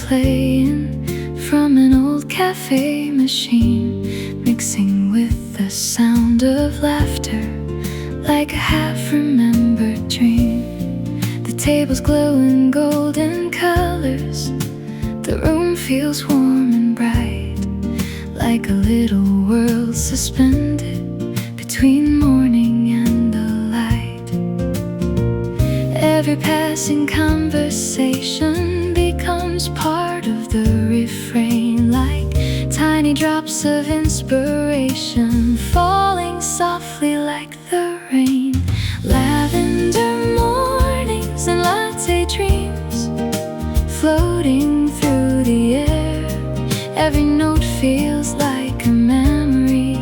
playing from an old cafe machine, mixing with the sound of laughter like a half-remembered dream. The tables glow in golden colors, the room feels warm and bright, like a little world suspended between morning and the light. Every passing conversation becomes part of the refrain, like tiny drops of inspiration falling softly like the rain. Lavender mornings and latte dreams floating through the air. Every note feels like a memory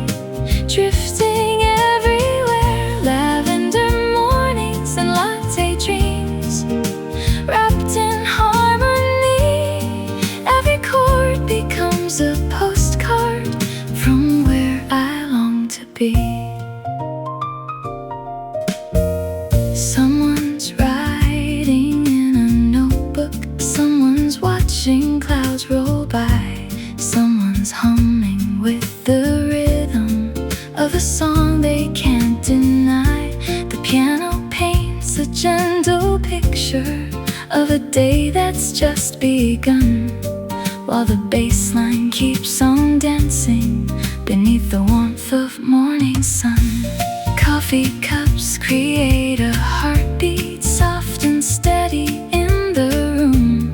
drifting everywhere. Lavender mornings and latte dreams wrapped in harmony. Every chord becomes a postcard from where I long to be. Someone's writing in a notebook, someone's watching clouds roll by, someone's humming with the rhythm of a song they can't deny. The piano paints a gentle picture of a day that's just begun, while the bass line keeps on dancing beneath the warmth of morning sun. Coffee cups create a heartbeat, soft and steady in the room,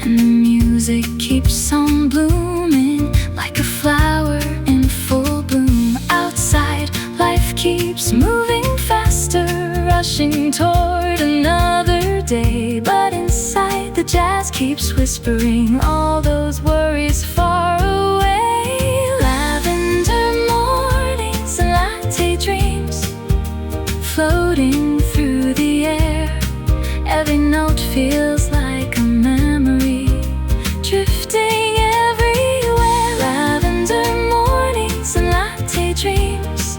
and the music keeps on blooming like a flower in full bloom. Outside, life keeps moving faster, rushing toward another day, but inside, the jazz keeps whispering all those worries far away. Lavender mornings and latte dreams floating through the air. Every note feels like a memory drifting everywhere. Lavender mornings and latte dreams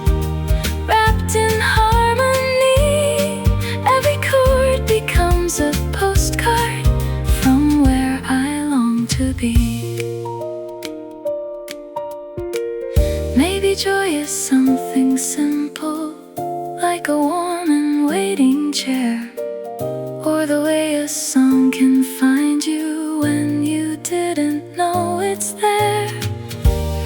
wrapped in harmony. Every chord becomes a postcard from where I long to be. Maybe joy is something simple, like a warm and waiting chair, or the way a song can find you when you didn't know it's there.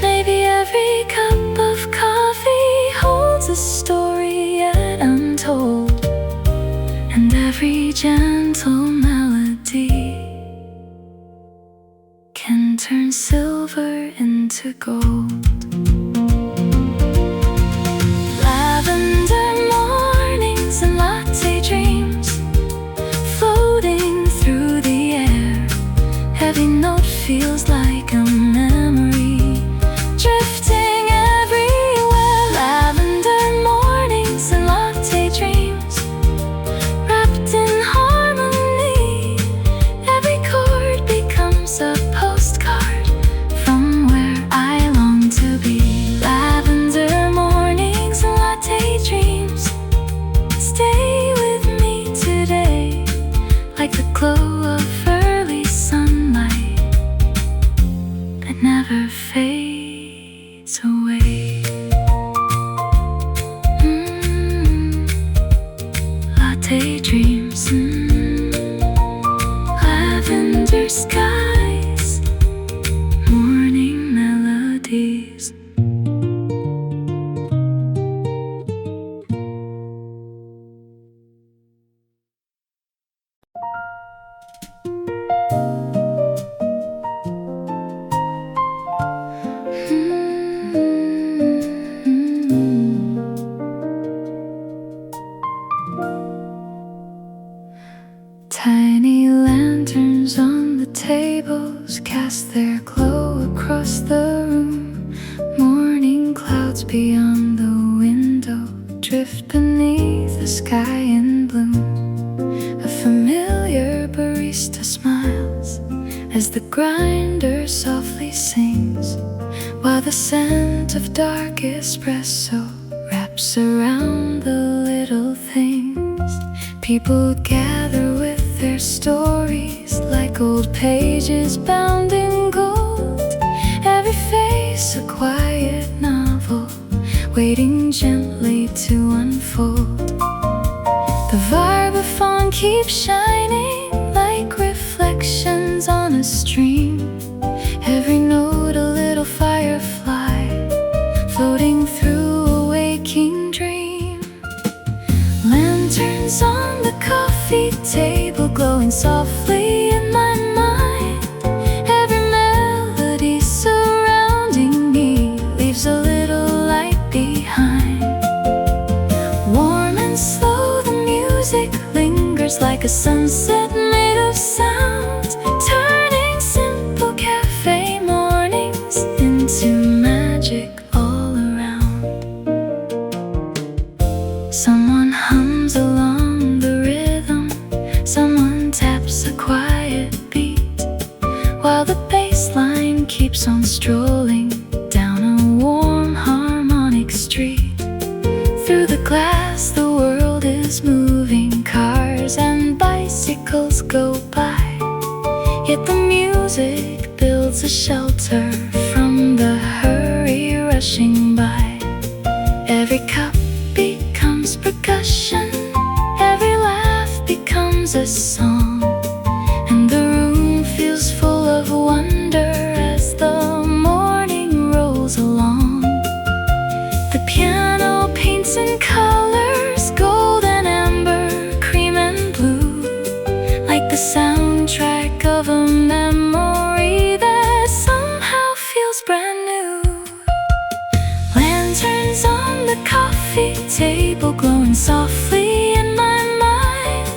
Maybe every cup of coffee holds a story yet untold, and every gentle melody can turn silver into gold. Lavender mornings and latte dreams floating through the air. Every note feels like a memory drifting everywhere. Lavender mornings and latte dreams wrapped in harmony. Every chord becomes a postcard from where I long to be. Lavender mornings and latte dreams stay with me today, like the glow of early sunlight that never fades away. Latte dreams, lavender skies, morning melodies. Tiny lanterns on the tables cast their glow across the room. Morning clouds beyond the window drift beneath the sky in bloom. A familiar barista smiles as the grinder softly sings, while the scent of dark espresso wraps around the little things. People gather with their stories like Gold pages bound in gold, every face a quiet novel, waiting gently to unfold. The vibraphone keeps shining like reflections on a stream, every note a little firefly, floating through a waking dream. Lanterns on the coffee table glowing softly in my mind, every melody surrounding me leaves a little light behind. Warm and slow the music lingers like a sunset made of sound, turning simple cafe mornings into magic all around. Someone hums along the rhythm, someone taps a quiet beat, while the bass line keeps on strolling down a warm harmonic street. Through the glass the world is moving, cars and bicycles go by, yet the music builds a shelter from the hurry rushing by. Every cup becomes percussion, every laugh becomes a song, and the room feels full of wonder as the morning rolls along. The piano paints in colors, gold and amber, cream and blue, like the soundtrack of a memory that somehow feels brand new. Lanterns on the coffee table glowing softly in my mind,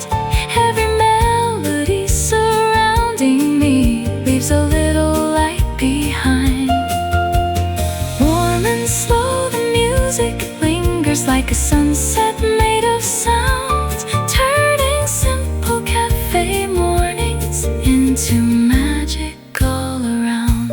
every melody surrounding me leaves a little light behind. Warm and slow the music lingers like a sunset made of sound, turning simple cafe mornings into magic all around.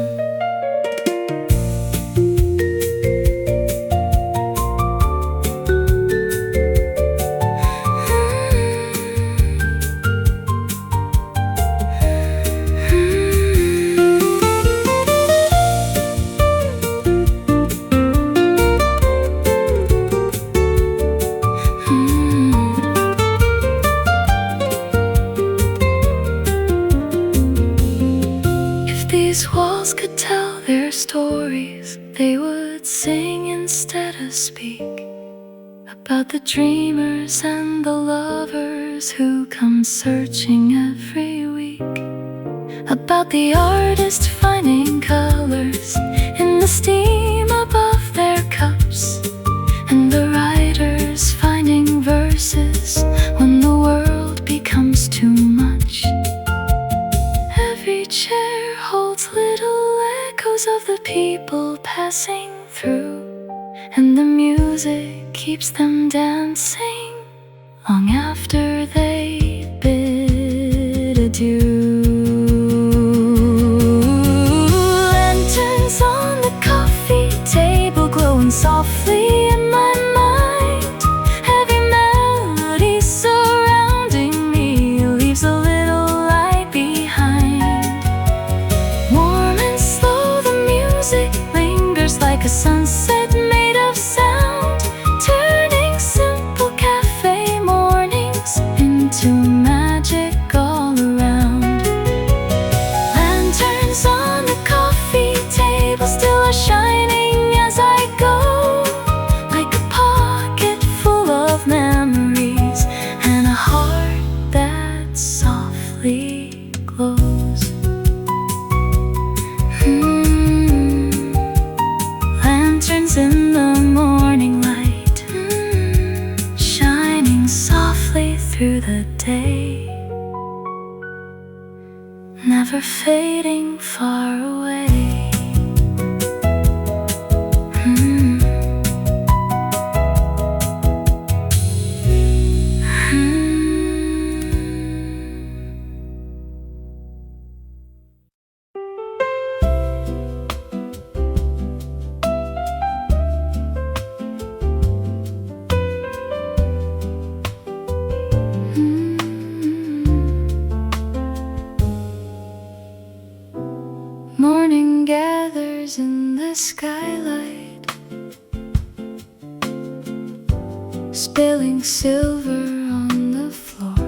If these walls could tell their stories, they would sing instead of speak, about the dreamers and the lovers who come searching every week, about the artist finding colors in the steam above their cups, and the writers finding verses when the world becomes too much. Every chair holds little echoes of the people passing through, and the music keeps them dancing long after they bid adieu. Lanterns on the coffee table glowing softly in my mind, every melody surrounding me leaves a little light behind. Warm and slow the music lingers like a sunset made of sound, turning simple cafe mornings into magic all around. Lanterns on the coffee table still are shining as I go, like a pocket full of memories and a heart that softly glows. Lanterns in the morning light, shining softly through the day, never fading far away. gathers in the skylight, spilling silver on the floor.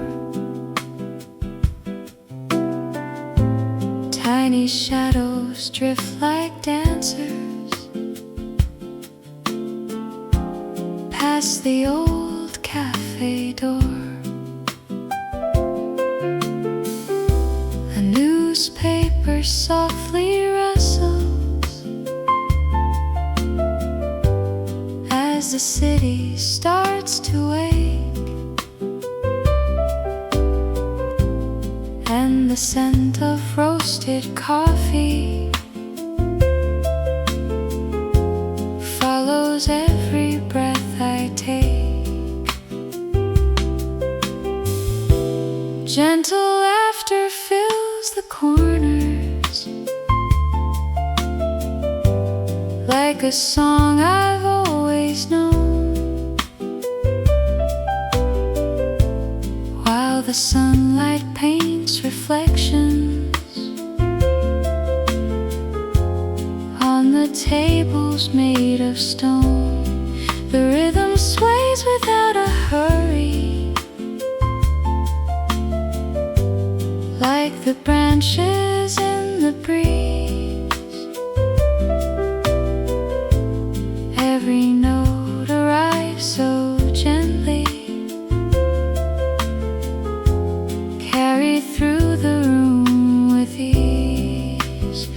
Tiny shadows drift like dancers past the old cafe door. A newspaper softly rustles as the city starts to wake, and the scent of roasted coffee follows every breath I take. Gentle laughter fills the corners, like a song I've always known, while the sunlight paints reflections on the tables made of stone. The rhythm sways without a hurry, like the branches in the breeze. Every note arrives so gently, carried through the room with ease.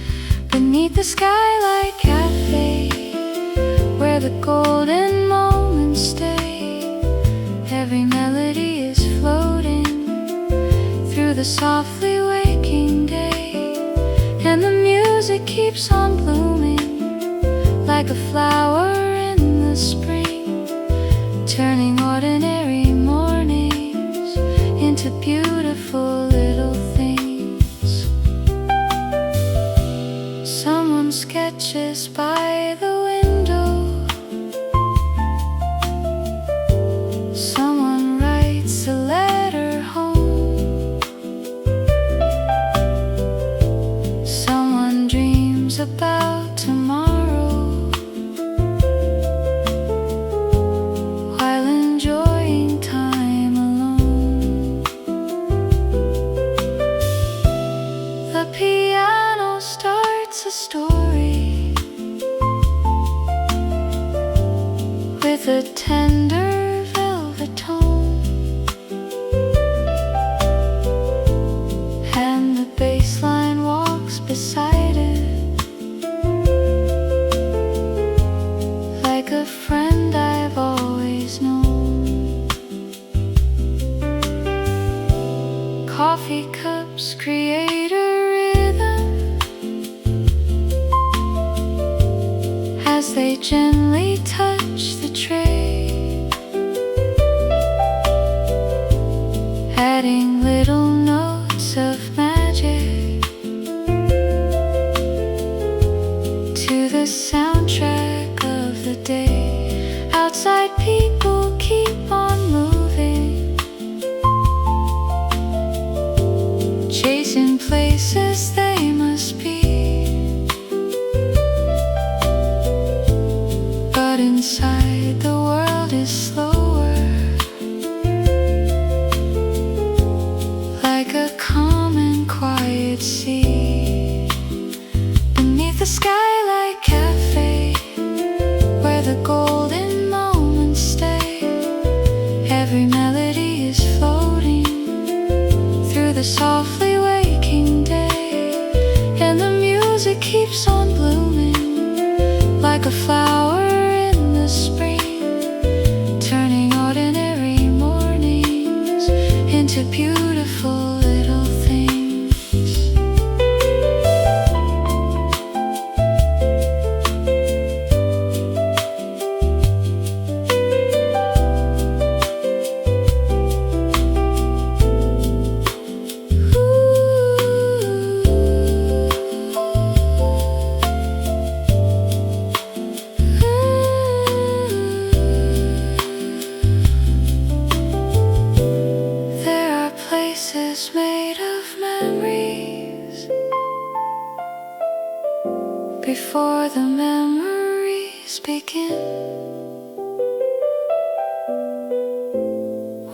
Beneath the skylight cafe, where the golden moments stay, every melody is floating through the softly waking day, and the music keeps on blooming like a flower in the spring, turning ordinary mornings into beautiful little things. Someone sketches by the window, someone writes a letter home, someone dreams about tomorrow while enjoying time alone. The piano starts a story with a tender velvet tone, and the bass line walks beside it like a friend I've always known. Coffee cups create a rhythm as they gently touch the tray, adding little notes of magic to the soundtrack of the day. Outside people keep on moving, chasing places they must be, but inside the world is slower, like a calm and quiet sea. Beneath the skylight cafe, where the golden moments stay, every melody is floating through the softly waking day, and the music keeps on blooming like a flower in the spring, turning ordinary mornings into beautiful little things. Ooh. before the memories begin,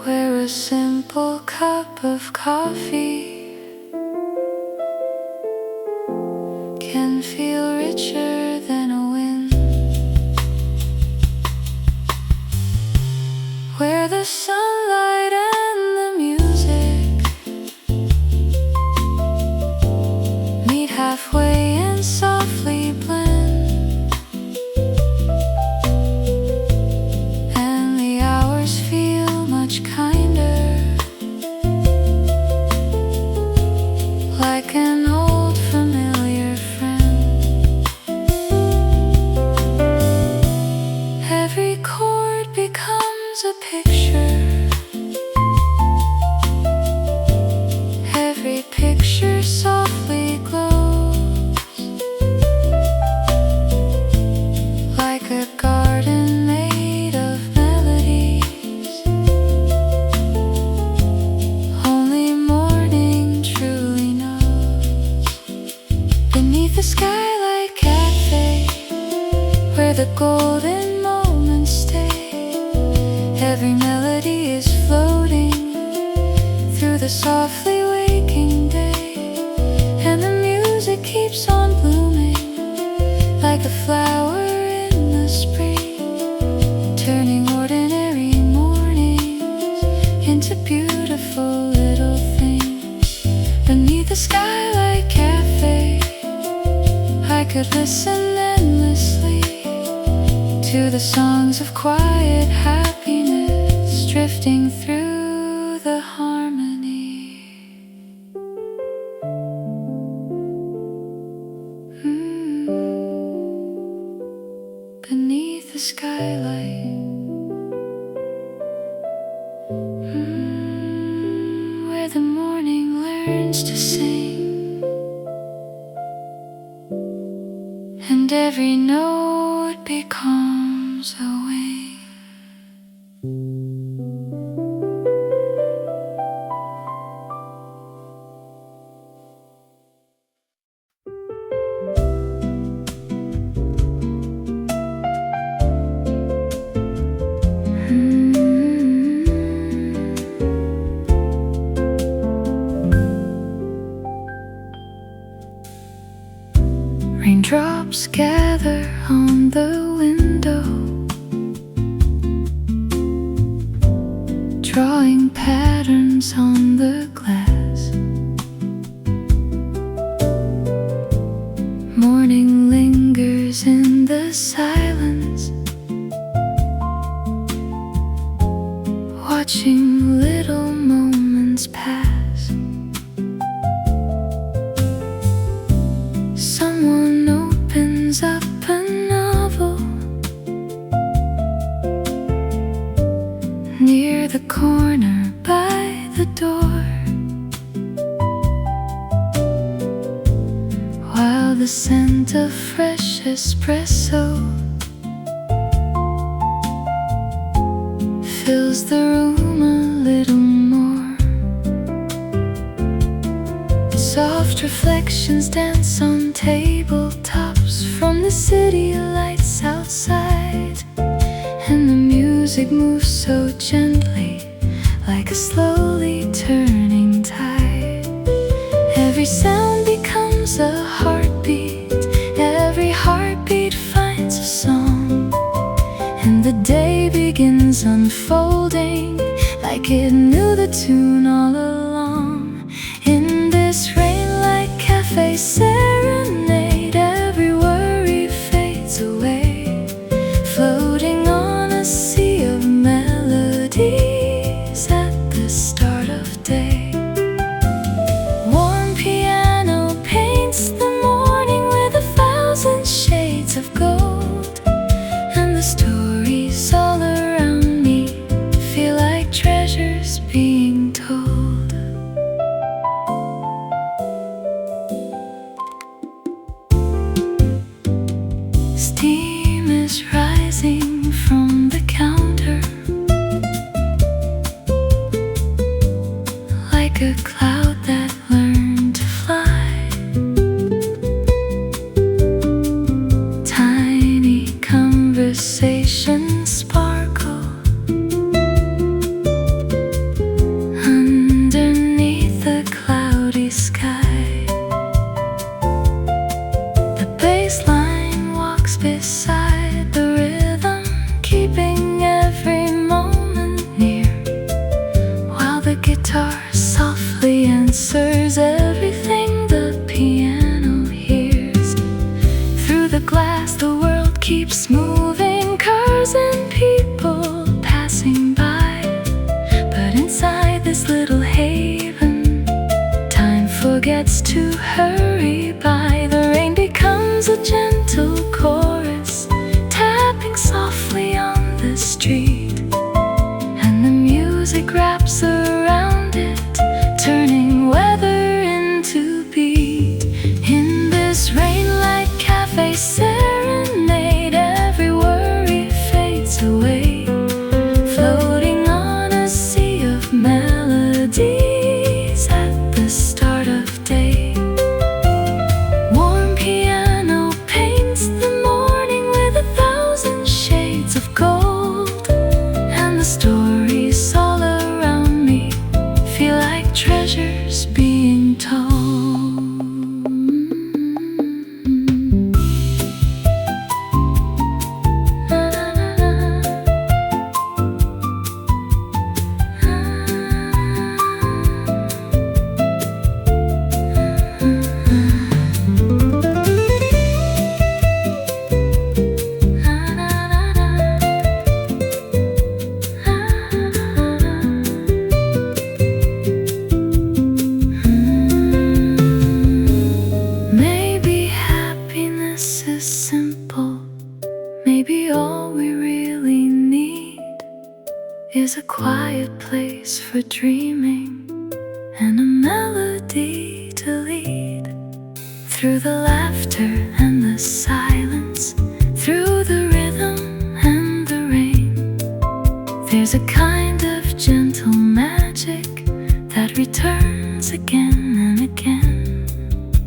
where a simple cup of coffee can feel richer than a wind, where the sunlight and the music meet halfway and softly blend, and the hours feel much kinder, like an old familiar friend. Every chord becomes a picture, every picture softly glows, like a garden made of melodies. Only morning truly knows. Beneath the skylight cafe, where the golden moments stay, every melody is floating through the softly waking day, and the music keeps on blooming like a flower in the spring, turning ordinary mornings into beautiful little things. Beneath the skylight cafe, I could listen endlessly to the songs of quiet happiness drifting through the harmony. Beneath the skylight, where the morning learns to sing, and every note becomes a wing. Raindrops gather on the window, drawing patterns on the glass. Morning lingers in the silence, watching little moments pass. Someone opens up a novel near the corner by the door, while the scent of fresh espresso fills the room a little more. Soft reflections dance on tabletops from the city lights outside, and the music moves so gently, like a slowly turning tide. Every sound becomes a heartbeat, every heartbeat finds a song, and the day begins unfolding like it knew the tune all along. In this rain-like cafe serenade, every worry fades away, floating on a sea of melodies at the start of day. Warm piano paints the morning with 1,000 shades of gold, and the stories all around me feel like treasures being told. forgets to hurry by. The rain becomes a gentle chorus, tapping softly on the street, and the music wraps around it, turning weather into beat. In this rain-like cafe serenade, every worry fades away, floating on a sea of melodies at the start of day. Warm piano paints the morning with 1,000 shades of gold, and the stories all around me feel like treasures being told. Maybe happiness is simple. Maybe all we really need is a quiet place for dreaming and a melody to lead. Through the laughter and the silence, through the rhythm and the rain, there's a kind of gentle magic that returns again and again.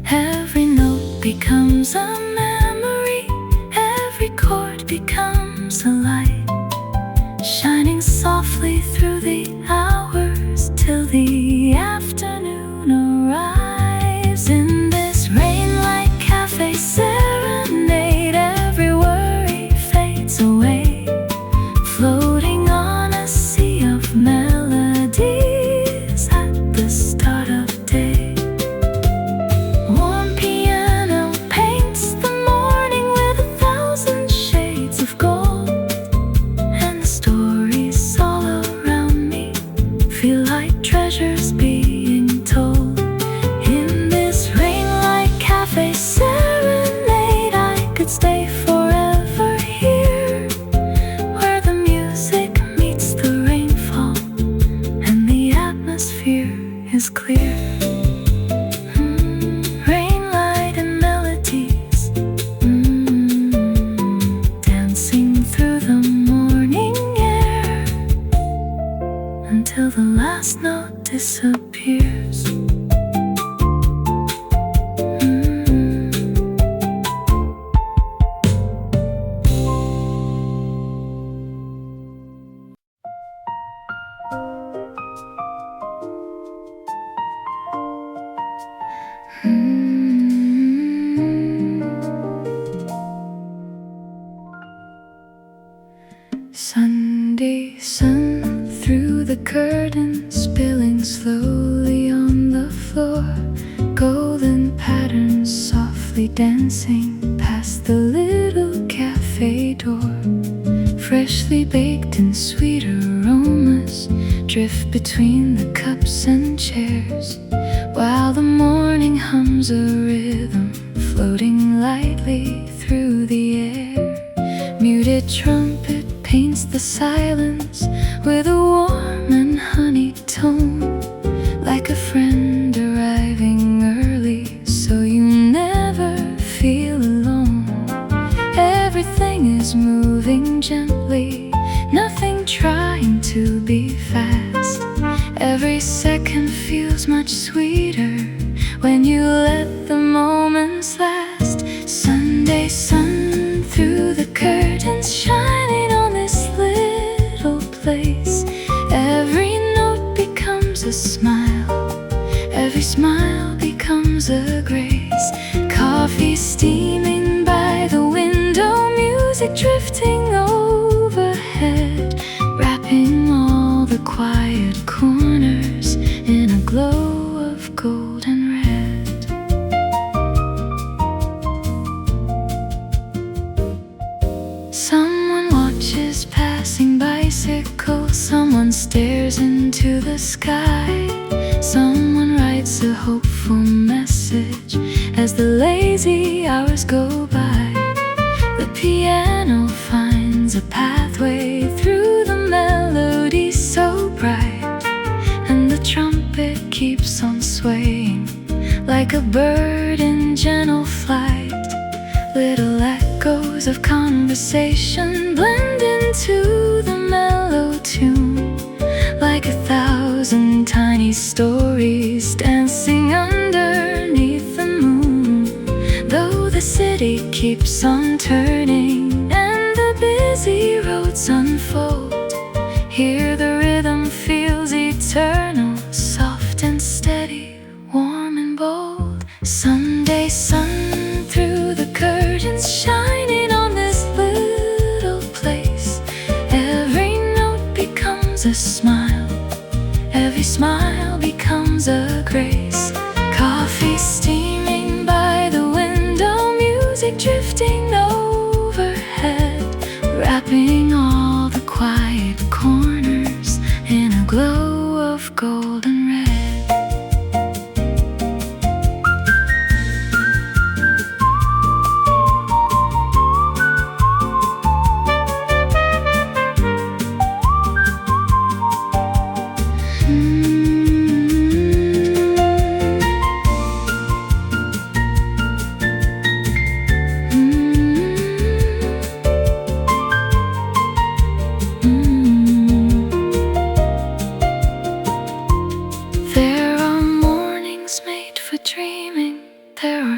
Every note becomes a memory, every chord becomes a light, shining softly through the hours till the afternoon arrives. In this rain-like cafe serenade, every worry fades away, floating on a sea of melodies at the start of day. Warm piano paints the morning with 1,000 shades of gold, and the stories all around me feel like treasures being told. In this rain-like cafe serenade, I could stay forever here, where the music meets the rainfall and the atmosphere is clear. Rainlight and melodies, dancing through the morning air until the last note disappears. Sunday sun through the curtains, spilling slowly on the floor, golden patterns softly dancing past the little cafe door. Freshly baked and sweet aromas drift between the cups and chairs, while the morning hums a rhythm floating lightly through the air. Muted trumpet paints the silence with a warm and honeyed tone, like a friend arriving early so you never feel alone. Everything is moving gently, nothing trying to be fast. Every second feels much sweeter when you let the moments last. Sunday sun through the curtains, shining on this little place. Every note becomes a smile, every smile becomes a grace. Coffee steaming by the window, music drifting overhead, wrapping all the quiet corners in a glow of gold and red. Someone watches passing bicycle, someone stares into the sky, someone writes a hopeful message message as the lazy hours go by. The piano finds a pathway through the melodies so bright, and the trumpet keeps on swaying like a bird in gentle flight. Little echoes of conversation blend into the mellow tune, like 1,000 tiny stories dancing underneath the moon. Though the city keeps on turning and the busy roads unfold, here the rhythm feels eternal, soft and steady, warm and bold. Sunday sun through the curtains shining on this little place. Every note becomes a smile, every smile becomes a grace. Coffee steaming by the window, music drifting overhead, wrapping all the quiet corners in a glow of golden red.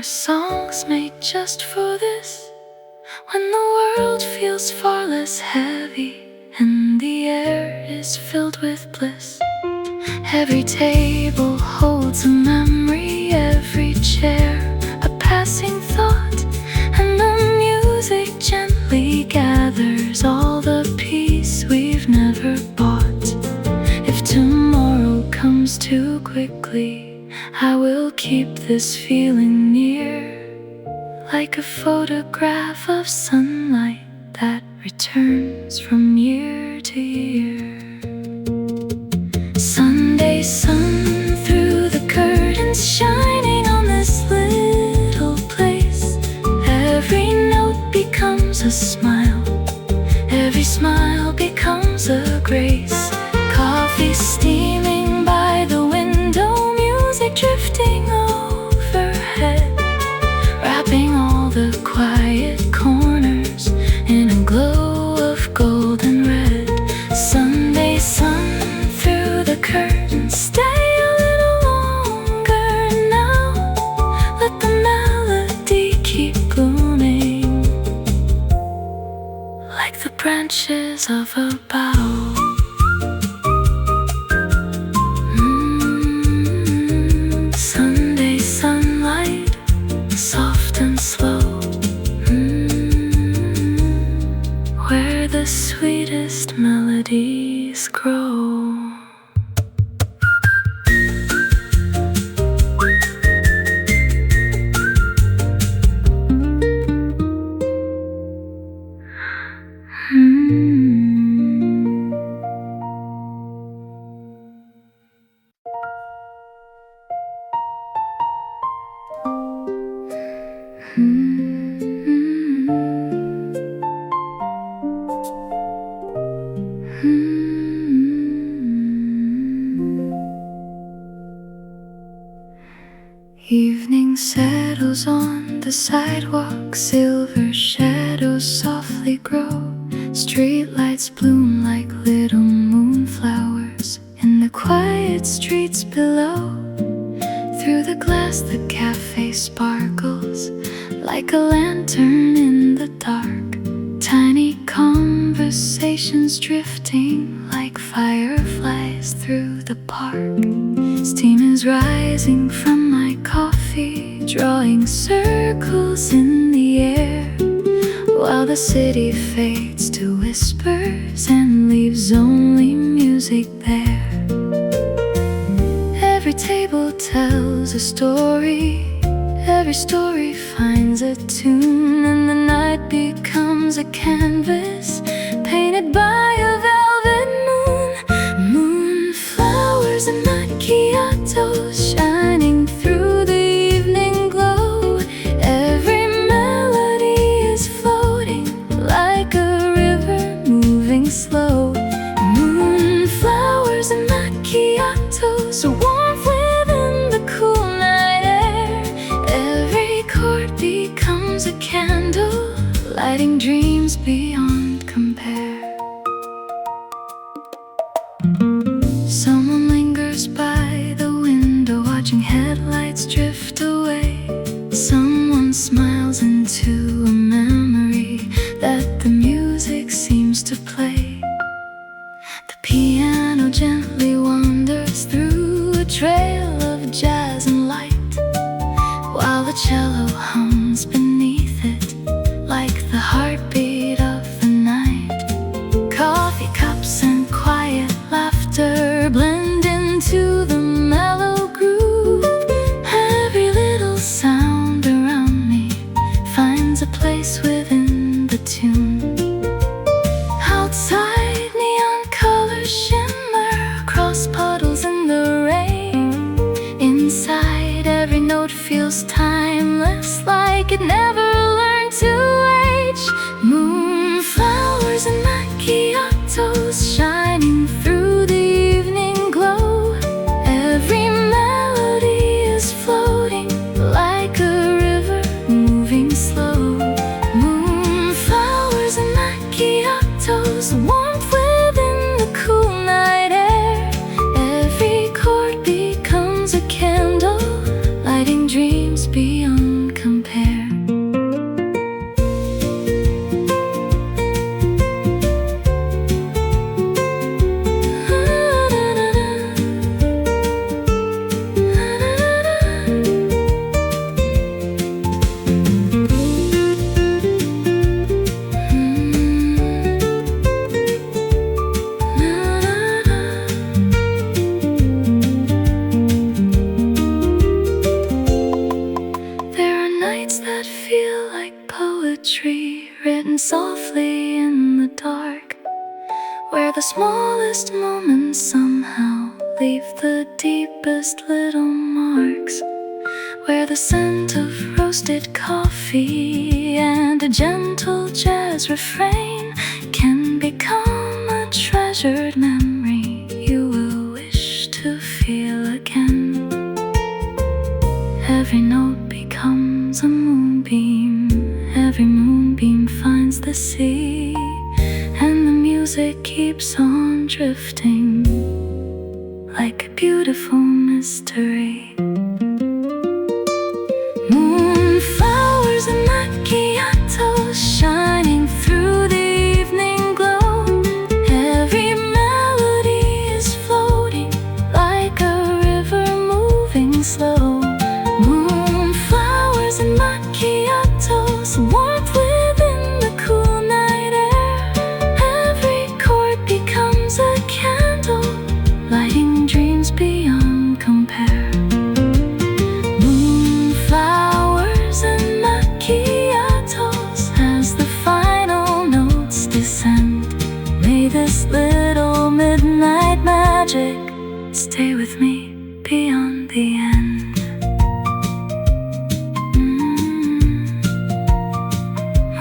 Songs made just for this, when the world feels far less heavy and the air is filled with bliss. Every table holds a memory, every chair a passing thought, and the music gently gathers all the peace we've never bought. If tomorrow comes too quickly, I will keep this feeling near, like a photograph of sunlight that returns from year to year. Sunday sun through the curtains shining on this little place. Every note becomes a smile, every smile becomes a grace. Coffee steaming by the window, music drifting overhead, wrapping all the quiet corners in a glow of golden red. Sunday sun through the curtains, stay a little longer now. Let the melody keep blooming like the branches of a bough. Sunday sunlight, soft and slow, where the sweetest melodies grow. Evening settles on the sidewalk, silver shadows softly grow. Streetlights bloom like little moonflowers in the quiet streets below. Through the glass the cafe sparkles like a lantern in the dark. Tiny conversations drifting like fireflies through the park. Steam is rising from my coffee, drawing circles in the air, while the city fades to whispers and leaves only music there. Every table tells a story, every story finds a tune, and the night becomes a canvas painted by a velvet moon. Moonflowers and macchiatos shining through the evening lighting dreams beyond compare. Someone lingers by the window, watching headlights drift away. Someone smiles into a memory that the music seems to play. The piano gently wanders through a trail of jazz and light, while the cello hums beneath it like the heartbeat of the night. Coffee cups and quiet laughter blend into the mellow groove. Every little sound around me finds a place within the tune. Outside, neon colors shimmer across puddles in the rain. Inside, every note feels timeless, like it never learned to age. Moonflowers and macchiatos shining through the evening glow. Every melody is floating like a river moving slow. Moonflowers and macchiatos, warmth within the cool night air. Every chord becomes a candle, lighting dreams beyond compare. That feel like poetry written softly in the dark, where the smallest moments somehow leave the deepest little marks, where the scent of roasted coffee and a gentle jazz refrain can become a treasured memory you will wish to feel again. Every note becomes a moonbeam, every moonbeam finds the sea, and the music keeps on drifting like a beautiful mystery. Moonflowers and macchiatos shining through the evening glow. Every melody is floating like a river moving slow. Moonflowers and macchiatos, warmth within the cool night air. Every chord becomes a candle, lighting dreams beyond compare. Moonflowers and macchiatos, as the final notes descend, may this little midnight magic stay with me beyond the end.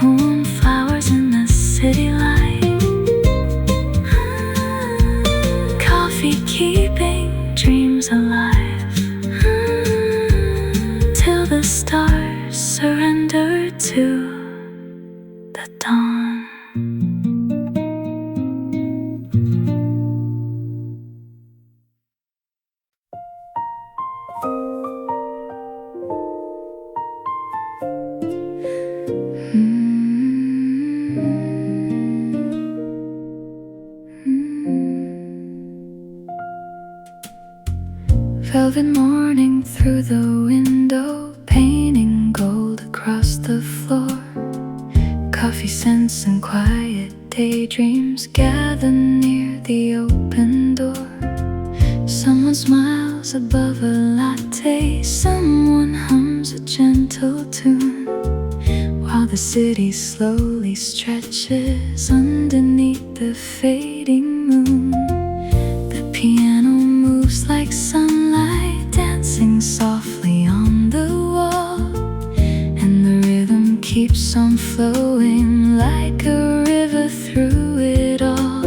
Moonflowers in the city light, coffee keeping dreams alive, till the stars surrender to the dawn. Velvet morning through the window, painting gold across the floor. Coffee scents and quiet daydreams gather near the open door. Someone smiles above a latte, someone hums a gentle tune, while the city slowly stretches underneath the fading moon. The piano moves like sunlight, dancing softly on the wall, and the rhythm keeps on flowing like a river through it all.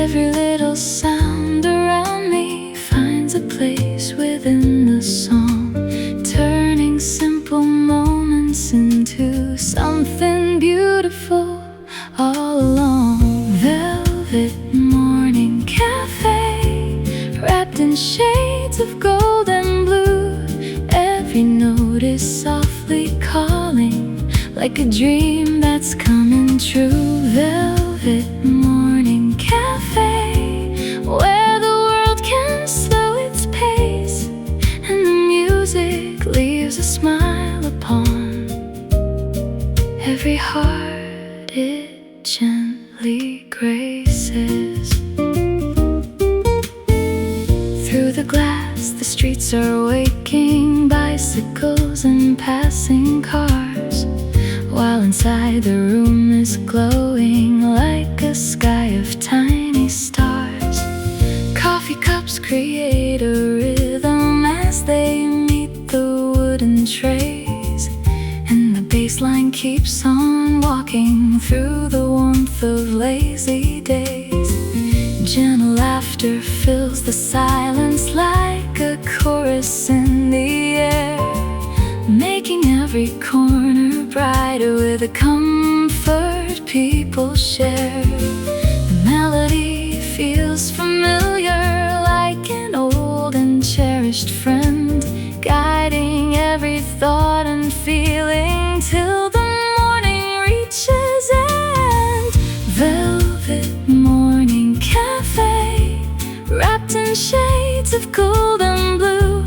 Every little sound around me finds a place within the song, turning simple moments into something beautiful. softly calling, like a dream that's coming true. Velvet morning cafe, where the world can slow its pace, and the music leaves a smile upon every heart it gently graces. Through the glass, the streets are waking, bicycles and passing cars, while inside the room is glowing like a sky of tiny stars. Coffee cups create a rhythm as they meet the wooden trays, and the bass line keeps on walking through the warmth of lazy days. Gentle laughter fills the silence like a chorus in the air, making every corner brighter with the comfort people share. The melody feels familiar, like an old and cherished friend, guiding every thought and feeling till the morning reaches end. Velvet morning cafe, wrapped in shades of gold and blue,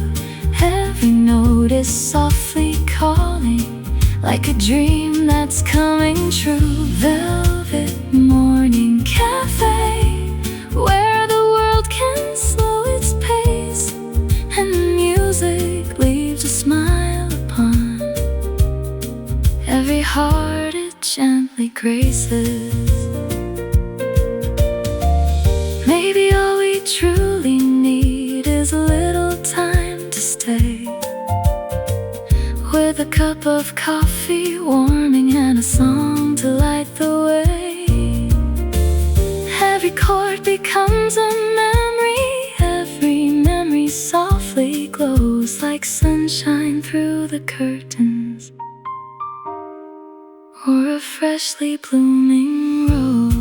every note is softly calling, like a dream that's coming true. Velvet morning cafe, where the world can slow its pace, and the music leaves a smile upon every heart it gently graces. Maybe all we truly need is a little time to stay, with a cup of coffee warming and a song to light the way. Every chord becomes a memory, every memory softly glows like sunshine through the curtains, or a freshly blooming rose.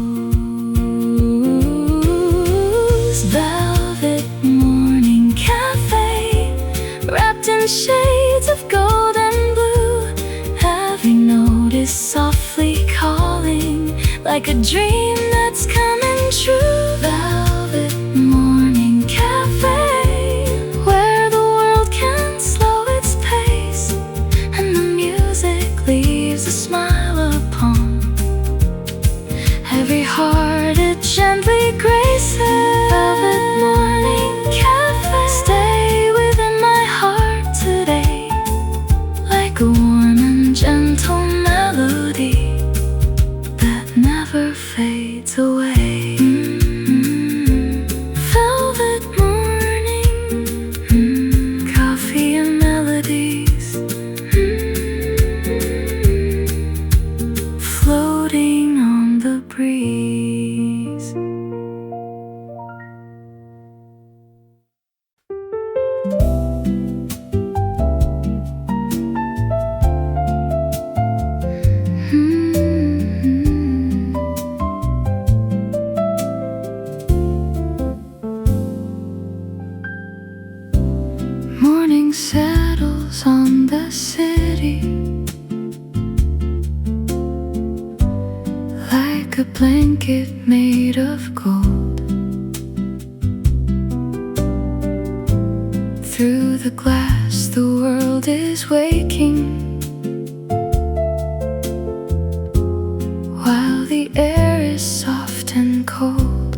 Velvet morning cafe, wrapped in shades of gold and blue, every note is softly calling, like a dream that's coming true. Velvet morning cafe, where the world can slow its pace, and the music leaves a smile upon every heart it gently graces. Velvet morning cafe, stay within my heart today, like a warm and gentle melody that never fades away. Velvet morning, coffee and melodies, floating on the breeze. Morning settles on the city like a blanket made of gold. Through the glass, the world is waking, while the air is soft and cold.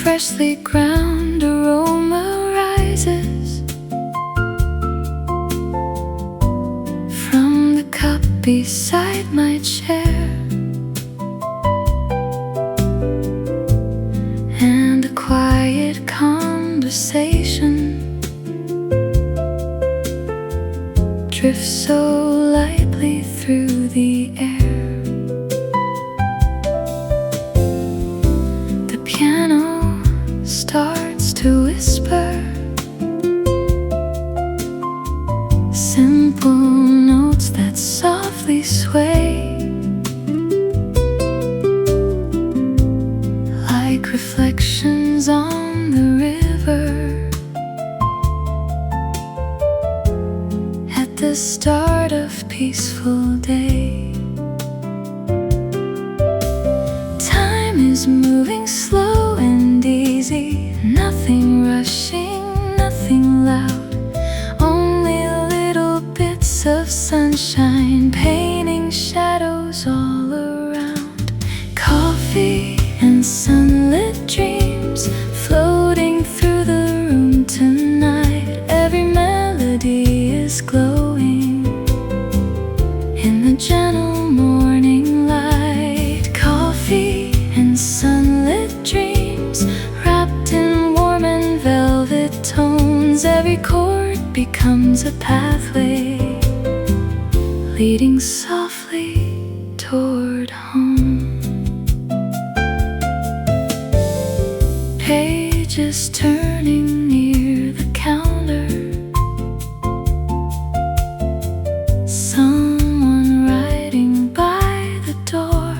Freshly ground aroma rises from the cup beside my chair, and a quiet conversation drifts so lightly through the air. The piano starts to whisper simple notes that softly sway, like reflections on the river, the start of peaceful day. Time is moving slow and easy, nothing rushing, nothing loud, only little bits of sunshine painting shadows all around. Coffee and sunlit dreams floating through the room tonight. Every melody is glowing in the gentle morning light. Coffee and sunlit dreams wrapped in warm and velvet tones. Every chord becomes a pathway leading softly toward home. Pages turning near the counter, someone riding by the door,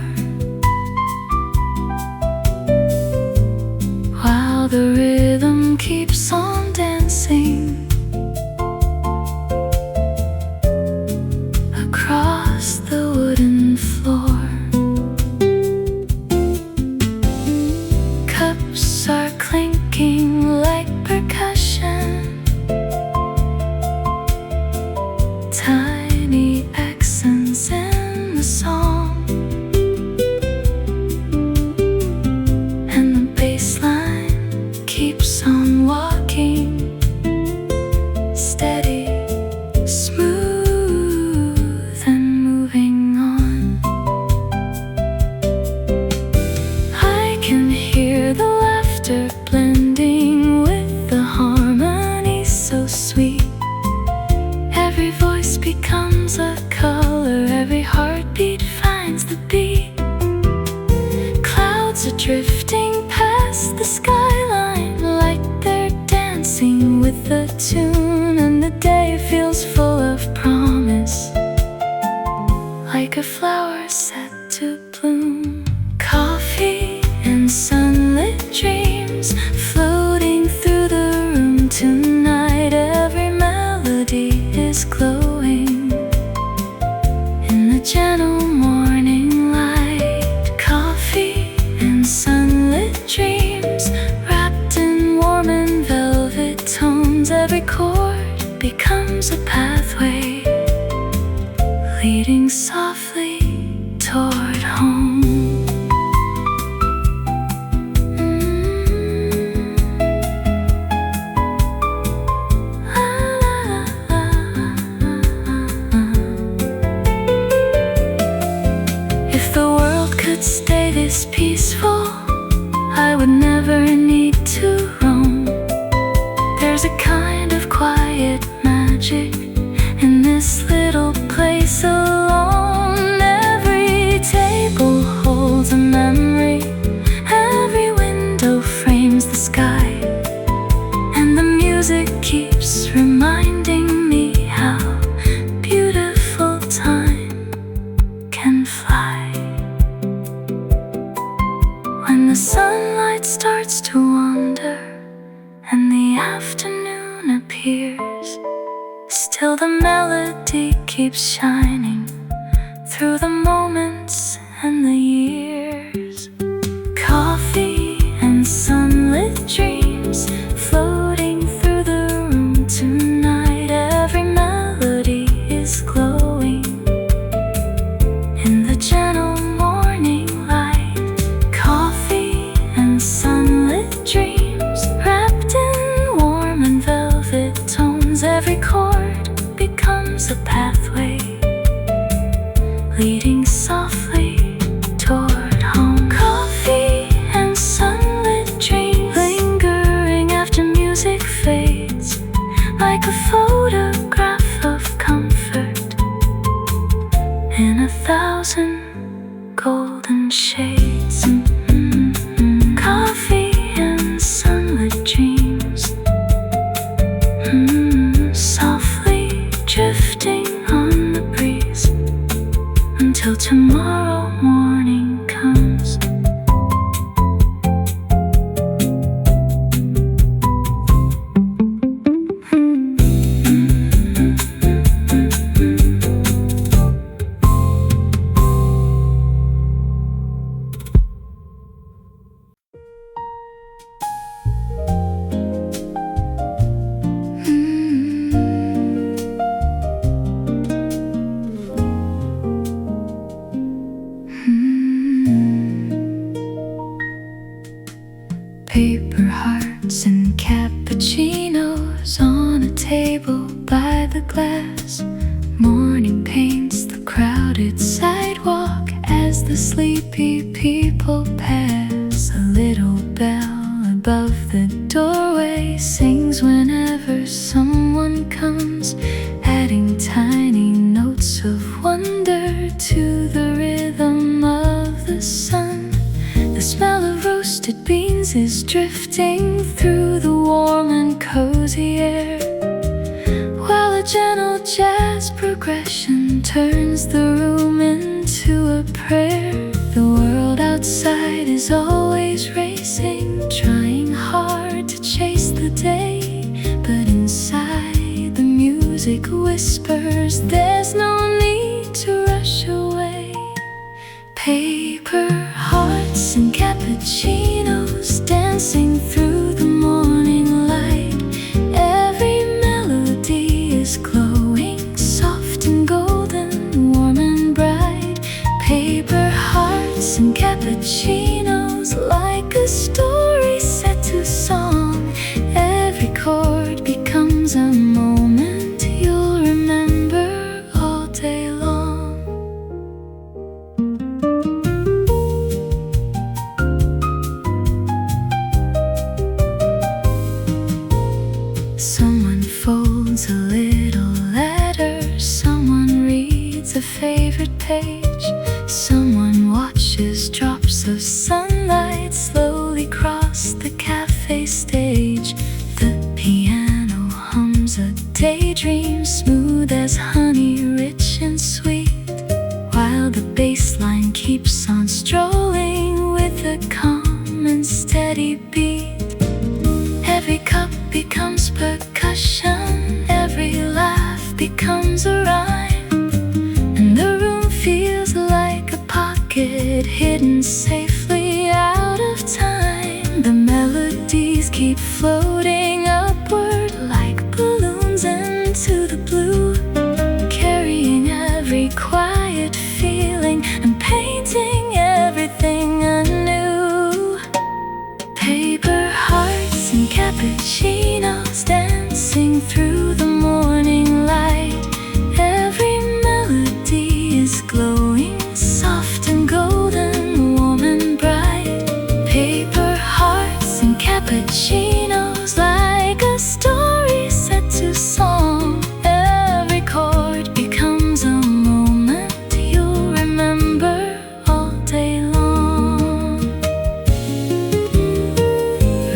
while the rhythm keeps on dancing across the wooden floor. Cups are clinking like percussion, tiny accents in the song, and the bass line keeps on walking, steady, smooth, and moving on. I can hear the laughter blending with the harmony so sweet. Every voice becomes a color, every heartbeat finds the beat. Clouds are drifting past the skyline like they're dancing with the tune, and the day feels full of promise, like a flower set to bloom. Coffee and sunlit dreams floating through the room tonight. Every melody is glowing in the gentle morning light. Coffee and sunlit dreams wrapped in warm and velvet tones. Every chord becomes a pathway leading softly toward home. If the world could stay this peaceful, I would never need to roam. There's a kind of quiet magic in this little place alone. Every table holds a memory, every window frames the sky, and the music keeps reminding me how beautiful time can fly. When the sunlight starts to wander and the afternoon appears, still the melody keeps shining through the moments and the years. Coffee and sunlit dreams floating through the room tonight. Every melody is glowing in the gentle morning light. Coffee and sunlit dreams wrapped in warm and velvet tones. Every chord becomes a pathway leading softly toward home. Coffee and sunlit dreams lingering after music fades, like a photograph of comfort in 1,000 golden shades. Coffee and sunlit dreams, softly drifting on the breeze until tomorrow morning comes. table by the glass. Morning paints the crowded sidewalk as the sleepy people pass. A little bell above the doorway sings whenever someone comes, adding tiny notes of wonder to the rhythm of the sun. The smell of roasted beans is drifting through the warm and cozy air, while a gentle jazz progression turns the room into a prayer. The world outside is always racing, trying hard to chase the day, but inside the music whispers there's no need to rush away. Paper hearts and cappuccinos dancing through the morning light. Every melody is glowing, soft and golden, warm and bright. Paper hearts and cappuccinos, like a story set to song. Every chord becomes a moment you'll remember all day long. Someone folds a little letter, someone reads a favorite page, someone watches drops of sunlight slowly cross the cafe stage. The piano hums a daydream, smooth as honey, rich and sweet, while the bass line keeps on strolling with a calm and steady beat. Every cup becomes percussion, every laugh becomes a rhyme, and the room feels like a pocket hidden safely out of time. The melodies keep floating upward like balloons into the blue, carrying every quiet feeling and painting everything anew. Paper hearts and cappuccinos dancing through the morning light. Every melody is glowing, soft and golden, warm and bright. Paper hearts and cappuccinos, like a story set to song. Every chord becomes a moment you'll remember all day long.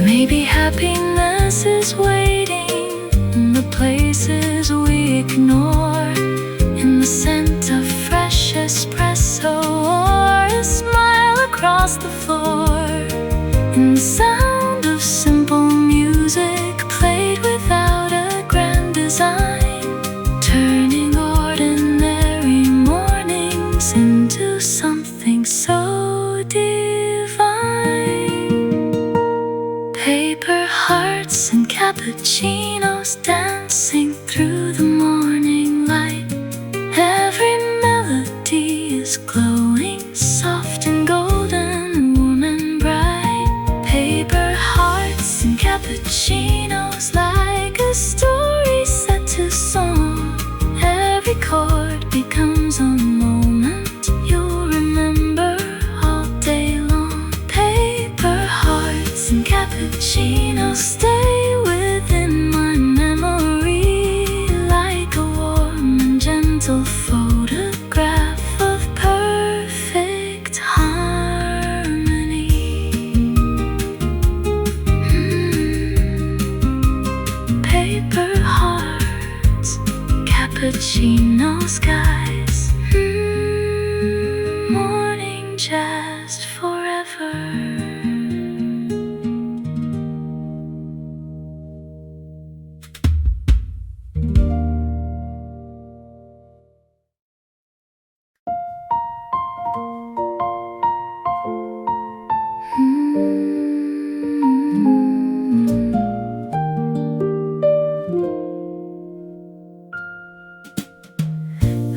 Maybe happiness is waiting in the places we ignore, in the scent of fresh espresso or a smile across the floor, in the sound of simple music played without a grand design, turning ordinary mornings into something so divine. Paper hearts and cappuccinos dancing through the morning light. Every melody is glowing, soft and golden, warm and bright. Paper hearts and cappuccinos, like a story set to song. Every chord becomes a moment you'll remember all day long. Paper hearts and cappuccinos stay within my memory like a warm and gentle photograph of perfect harmony. Paper hearts, cappuccino skies, morning jazz forever.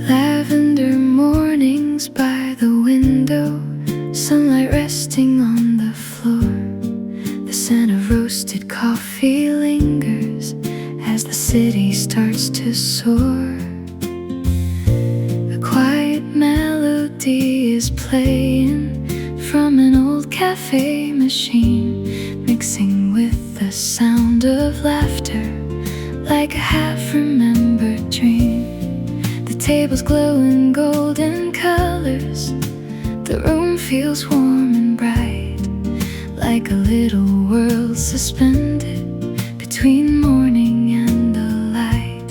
Lavender mornings by the window, sunlight resting on the floor. The scent of roasted coffee lingers as the city starts to soar. A quiet melody is playing from an old cafe machine, mixing with the sound of laughter like a half-remembered dream. The tables glow in golden colors. The room feels warm and bright, like a little world suspended between morning and the light.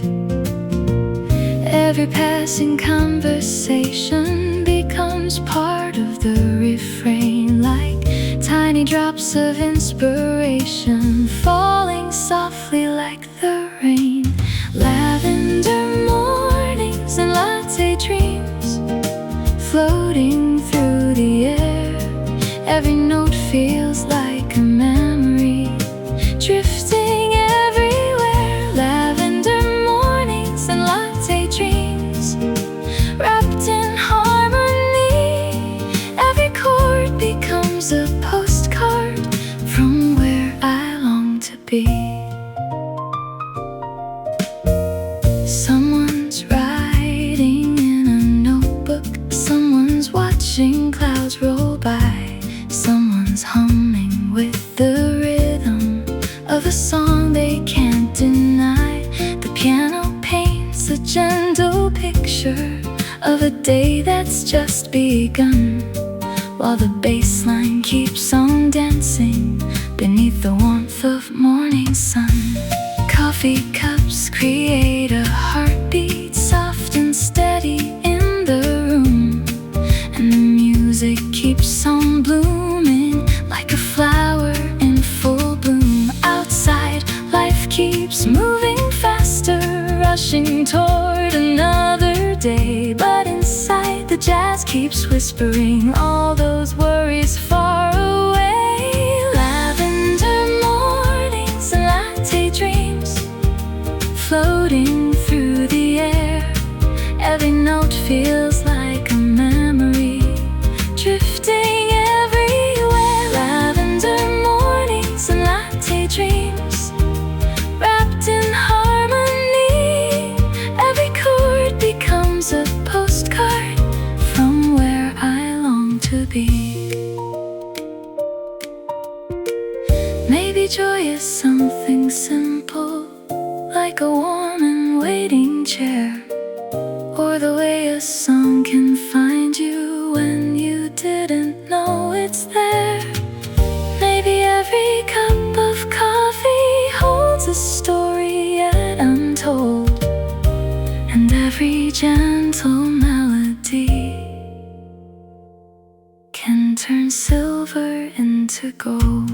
Every passing conversation becomes part of the refrain, like tiny drops of inspiration falling softly like the rain. Lavender mornings and latte dreams floating through the air. Every note feels like a memory drifting everywhere. Lavender mornings and latte dreams wrapped in harmony. Every chord becomes a postcard from where I long to be. Someone's writing in a notebook, someone's watching clouds roll by, someone's humming with the rhythm of a song they can't deny. The piano paints a gentle picture of a day that's just begun, while the bass line keeps on dancing beneath the warmth of morning sun. Coffee cups create a heartbeat, soft and steady in the room, and the music keeps on blooming like a flower in full bloom. Outside, life keeps moving faster, rushing toward another day, but inside the jazz keeps whispering all those worries far away. Lavender mornings and latte dreams floating through the air. Every note feels like a memory drifting everywhere. Lavender mornings and latte dreams wrapped in harmony. Every chord becomes a postcard from where I long to be. Maybe joy is something simple, like a warm and waiting chair, or the way a song can find you when you didn't know it's there. Maybe every cup of coffee holds a story yet untold, and every gentle melody can turn silver into gold.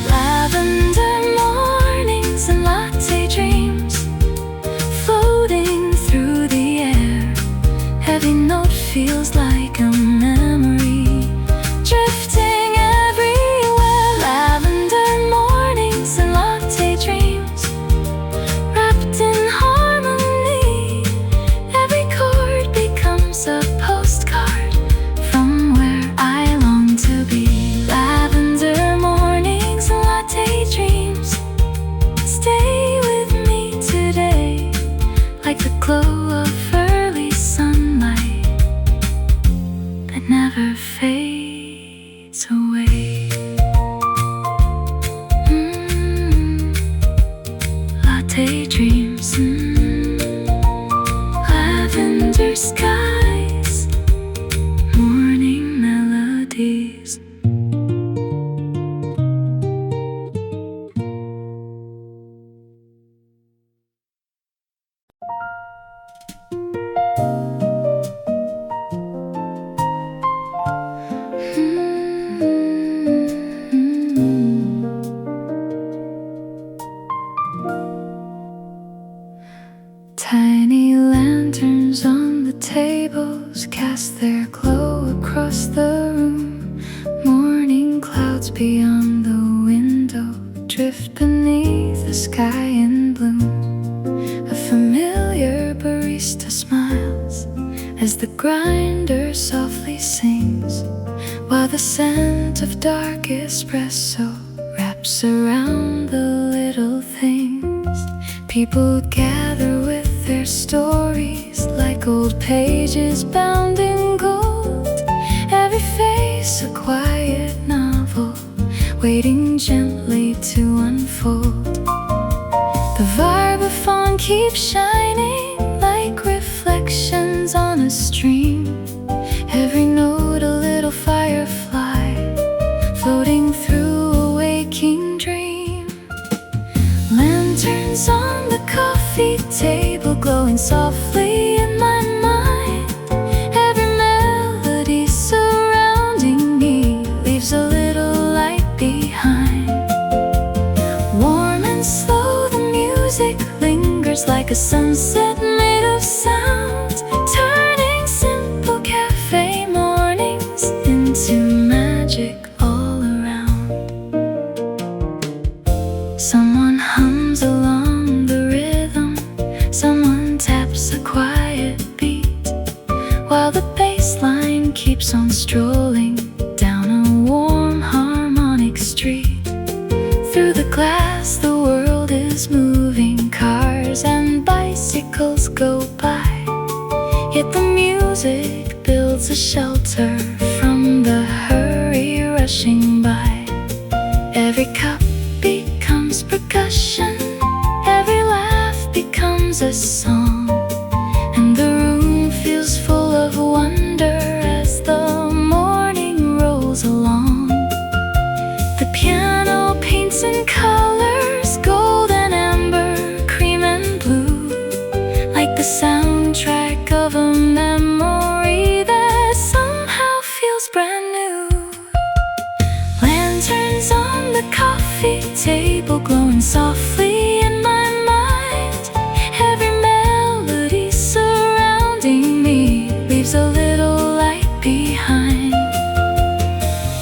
Lavender mornings and latte dreams floating through the air. Every note feels like a memory drifting everywhere. Lavender mornings and latte dreams wrapped in harmony. Every chord becomes a postcard from where I long to be. Lavender mornings and latte dreams stay with me today, like the glow of early sunlight that never fades away. Latte dreams, lavender skies, morning melodies. Tiny lanterns on the tables cast their glow across the room. Morning clouds beyond the window drift beneath the sky in bloom. A familiar barista smiles as the grinder softly sings, while the scent of dark espresso wraps around the little People gather with their stories like old pages bound in gold. Every face a quiet novel, waiting gently to unfold. The vibraphone keeps shining like reflections on a stream. Every note a little firefly, floating through a waking dream. Lanterns on the coffee table, glowing softly in my mind. Every melody surrounding me leaves a little light behind. Warm and slow the music lingers like a sunset made of sound, turning simple cafe mornings into magic all around. Someone hums along the rhythm, someone taps a quiet beat, while the bass line keeps on strolling down a warm harmonic street. Through the glass the world is moving, cars and bicycles go by, yet the music builds a shelter from the hurry rushing by. Every cup becomes percussion, every laugh becomes a song, and the room feels full of wonder as the morning rolls along. The piano paints in colors, gold and amber, cream and blue, like the soundtrack of a memory that somehow feels brand new. Lanterns on the coffee table, glowing softly in my mind. Every melody surrounding me leaves a little light behind.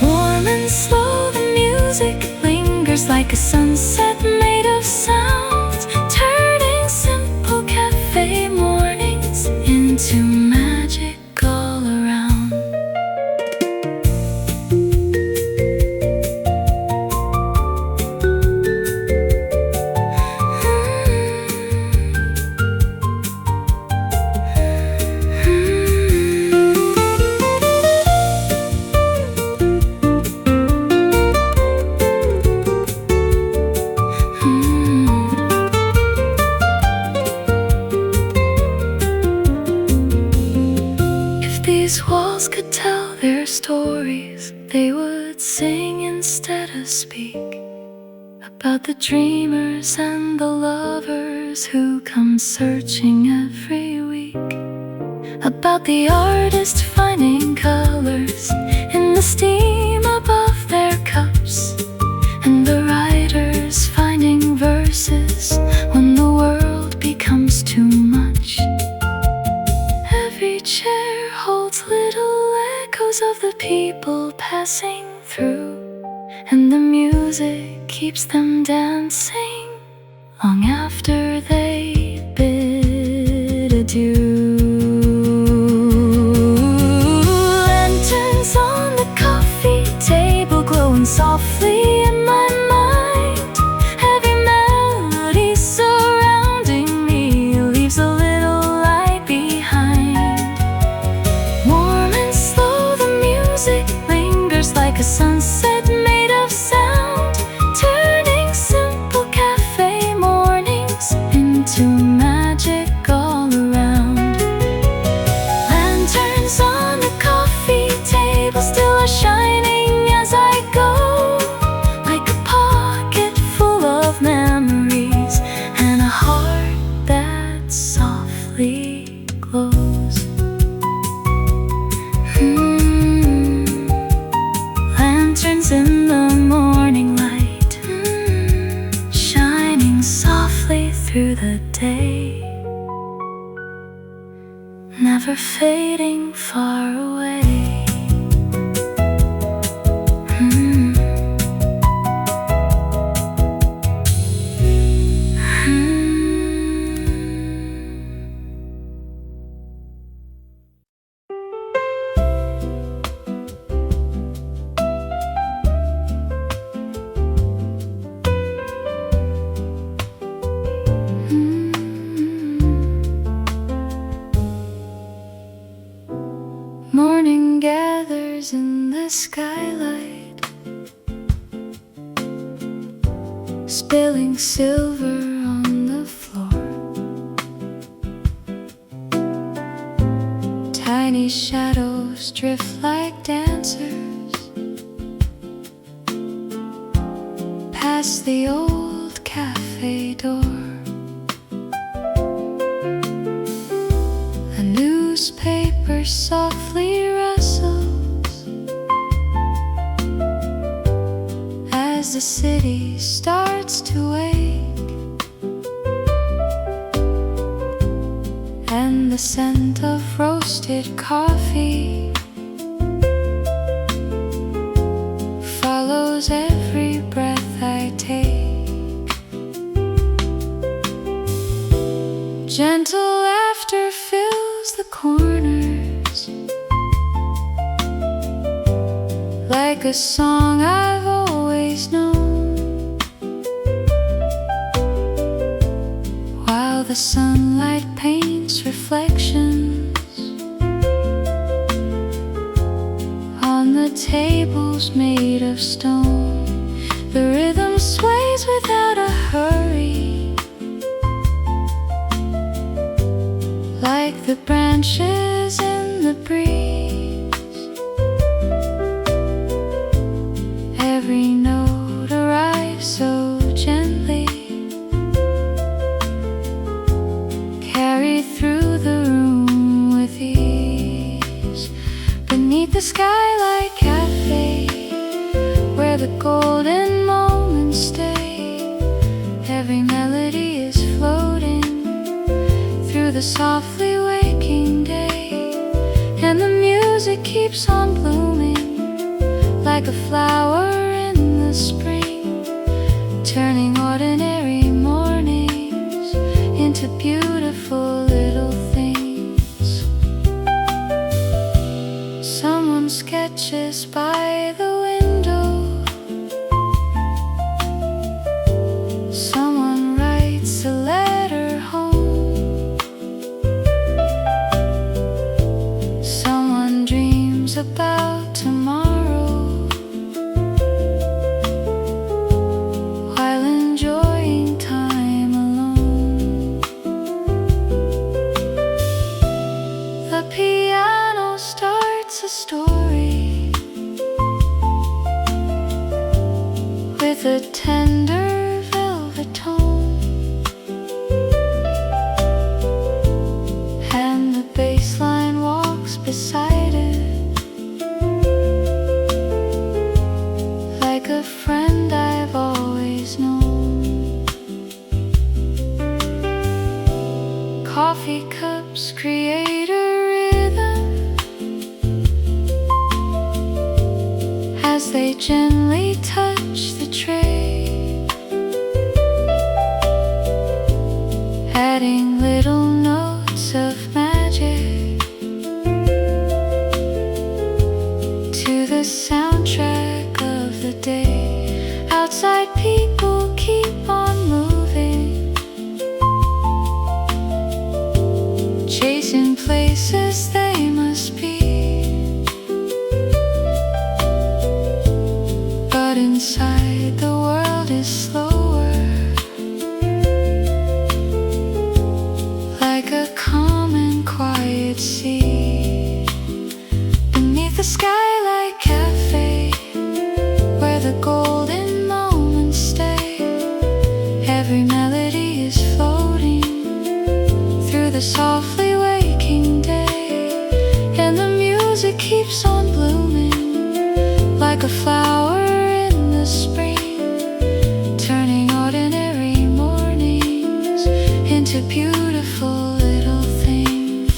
Warm and slow the music lingers like a sunset made of sound, turning simple cafe mornings into magic all around. If these walls could tell their stories, they would sing instead of speak, about the dreamers and the lovers who come searching every week, about the artist finding colors in the steam above their cups, and the writers finding verses when the world becomes too much. Every chair holds little echoes of the people passing through, and the music keeps them dancing long after they bid adieu. Lanterns on the coffee table, glowing softly in my mind. Every melody surrounding me leaves a little light behind. Warm and slow the music lingers like a sunset made of sound, turning simple cafe mornings into magic all around. Lanterns on the coffee table still are shining as I go, like a pocket full of memories and a heart that softly glows. Lanterns in the morning light, shining softly through the day, never fading far away. the skylight, spilling silver on the floor. Tiny shadows drift like dancers past the old cafe door. A newspaper softly rustles as the city starts to wake, and the scent of roasted coffee follows every breath I take. Gentle laughter fills the corners, like a song I've always known, while the sunlight paints reflections on the tables made of stone. The rhythm sways without a hurry, like the branches in the breeze. Every note arrives so gently, carried through the room with ease. Beneath the skylight cafe, where the golden moments stay, every melody is floating through the softly waking day, and the music keeps on blooming like a flower in the spring, turning ordinary mornings into beautiful little things. Someone sketches by the window, someone writes a letter home, someone dreams about tomorrow while enjoying time alone. The piano starts a story with a tender velvet tone, and the bass line walks beside it like a friend I've always known. Coffee cups create a rhythm as they gently touch the tray, adding little notes of magic to the soundtrack of the day. Outside people keep on moving, chasing places they must be, but inside the world is slower, like a calm and quiet sea. Beneath the skylight cafe, where the golden moments stay, every melody is floating through the softly waking day, and the music keeps on blooming like a flower in the spring, turning ordinary mornings into beautiful little things.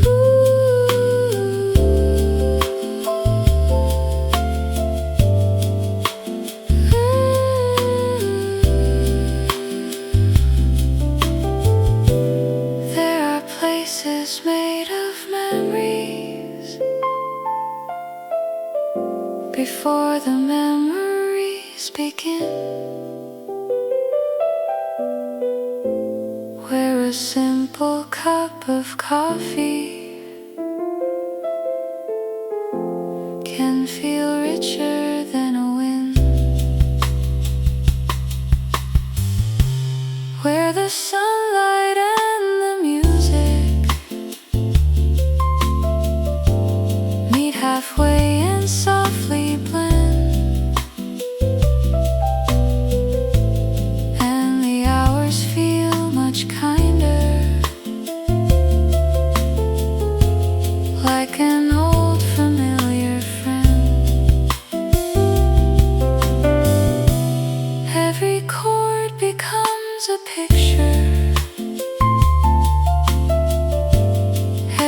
Ooh. before the memories begin, where a simple cup of coffee can feel richer than a wind, where the sunlight and the music meet halfway and softly blend, and the hours feel much kinder, like an old familiar friend. Every chord becomes a picture,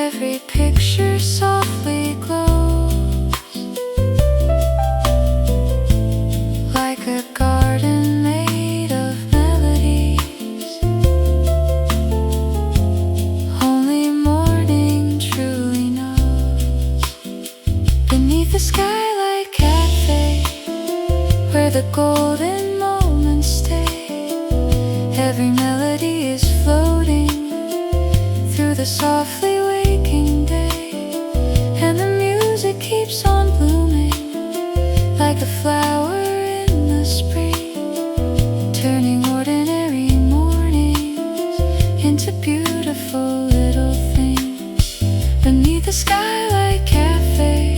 every picture softly glows, like a garden made of melodies. Only morning truly knows. Beneath the skylight cafe, where the golden moments stay, every melody is floating through the softly waking day, and the music keeps on blooming like a flower in the spring, turning ordinary mornings into beautiful little things. Beneath the skylight cafe,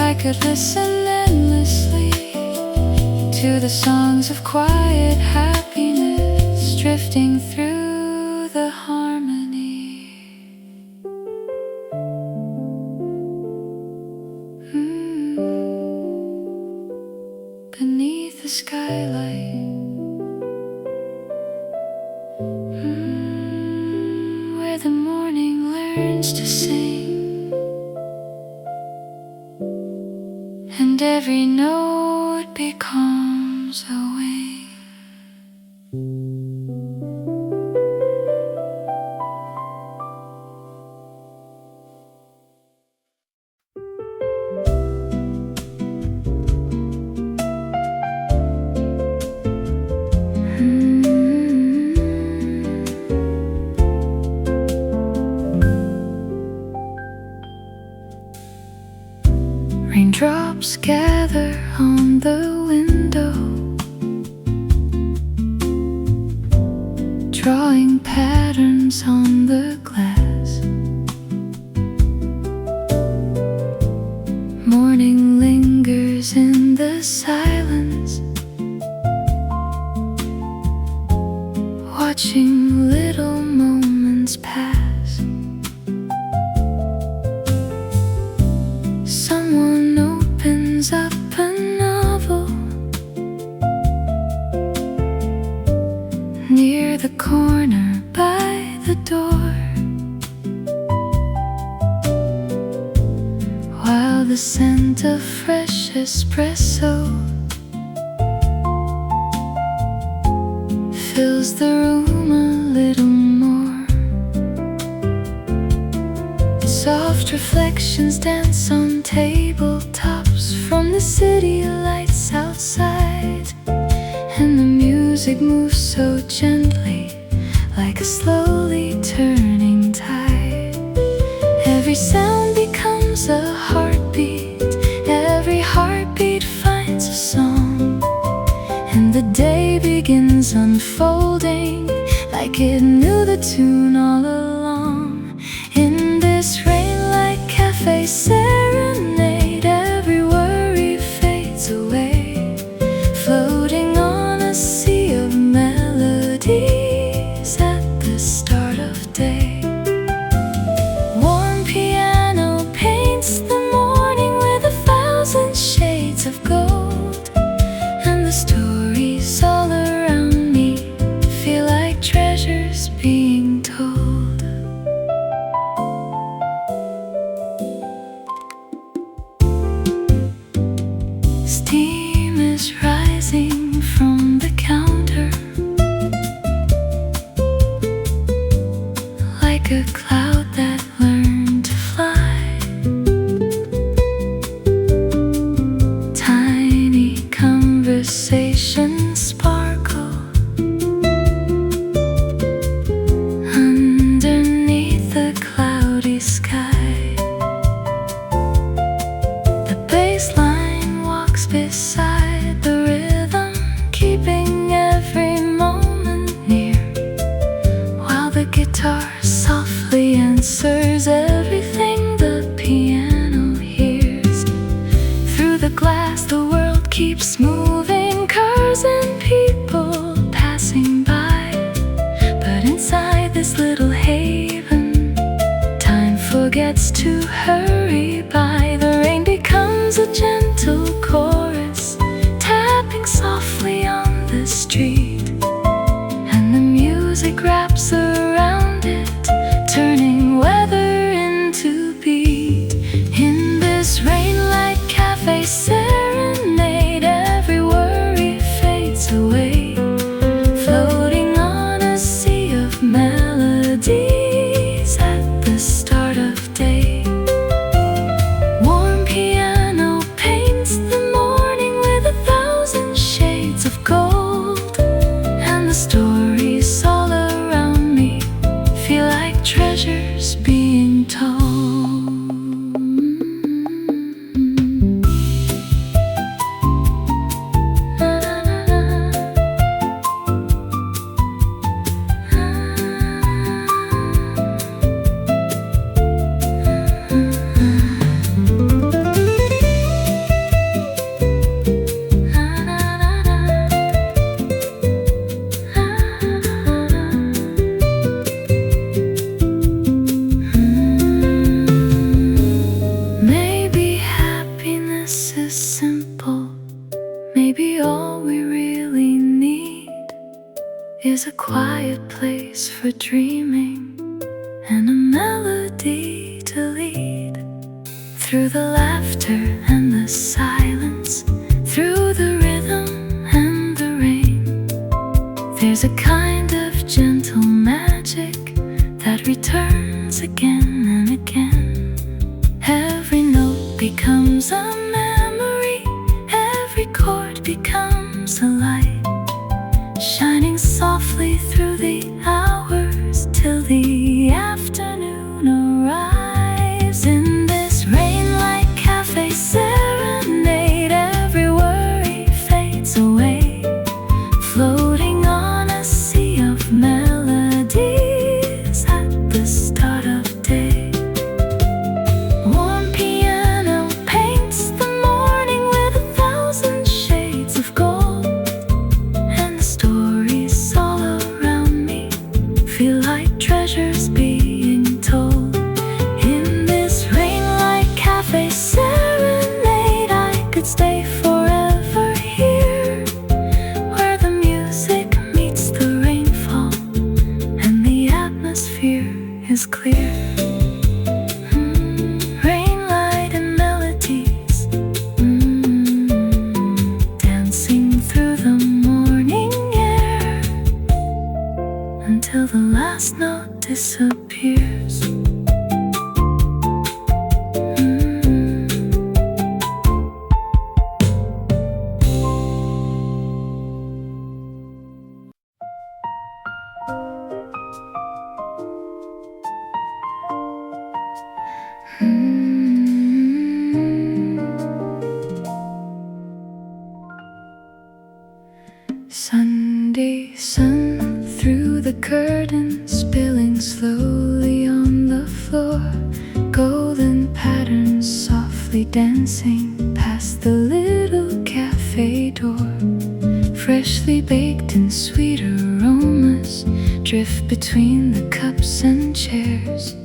I could listen endlessly to the songs of quiet happiness drifting through the harmony. Beneath the skylight, where the morning learns to sing, and every note becomes a wing. Raindrops gather on the window, drawing patterns on the glass. Morning lingers in the silence, watching little moments pass. Someone opens up a novel near the corner by the door, while the scent of fresh espresso fills the room a little more. Soft reflections dance on tabletops from the city lights outside, and the music moves so gently, like a slowly turning tide. Every sound becomes a heartbeat, every heartbeat finds a song, and the day begins unfolding like it knew the tune all along. In this rain-like cafe serenade, every worry fades away, floating on a sea of melodies at the start of day. Warm piano paints the morning with 1,000 shades of gold, and the stories all around me feel like treasures being told. Steam is rising from the counter, like a cloud that learned to fly. the guitar softly answers everything the piano hears. Through the glass the world keeps moving, cars and people passing by. But inside this little haven, time forgets to hurry by. The rain becomes a gentle chorus, tapping softly on the street, and the music wraps around it, turning weather into beat. In this rain-like cafe serenade, every worry fades away, floating on a sea of melodies at the start of day. Warm piano paints the morning with 1,000 shades of gold, and the stories all around me feel like treasures being told. Maybe happiness is simple. Maybe all we really need is a quiet place for dreaming and a melody to lead. Through the laughter and the silence, through the rhythm and the rain, there's a kind of gentle magic that returns again and again. Every note becomes a memory, every chord becomes a light, shining softly through the hours till the afternoon arrives. In this rain-like cafe serenade, every worry fades away, floating on a sea of melodies at the start of day. Warm piano paints the morning with 1,000 shades of gold, and the stories all around me feel like treasures being told. In this rain-like cafe serenade, I could stay forever here, where the music meets the rainfall and the atmosphere is clear. Rainlight and melodies, dancing through the morning air until the last note disappears. Sunday sun through the curtains, spilling slowly on the floor, golden patterns softly dancing past the little cafe door. Freshly baked and sweet aromas drift between the cups and chairs,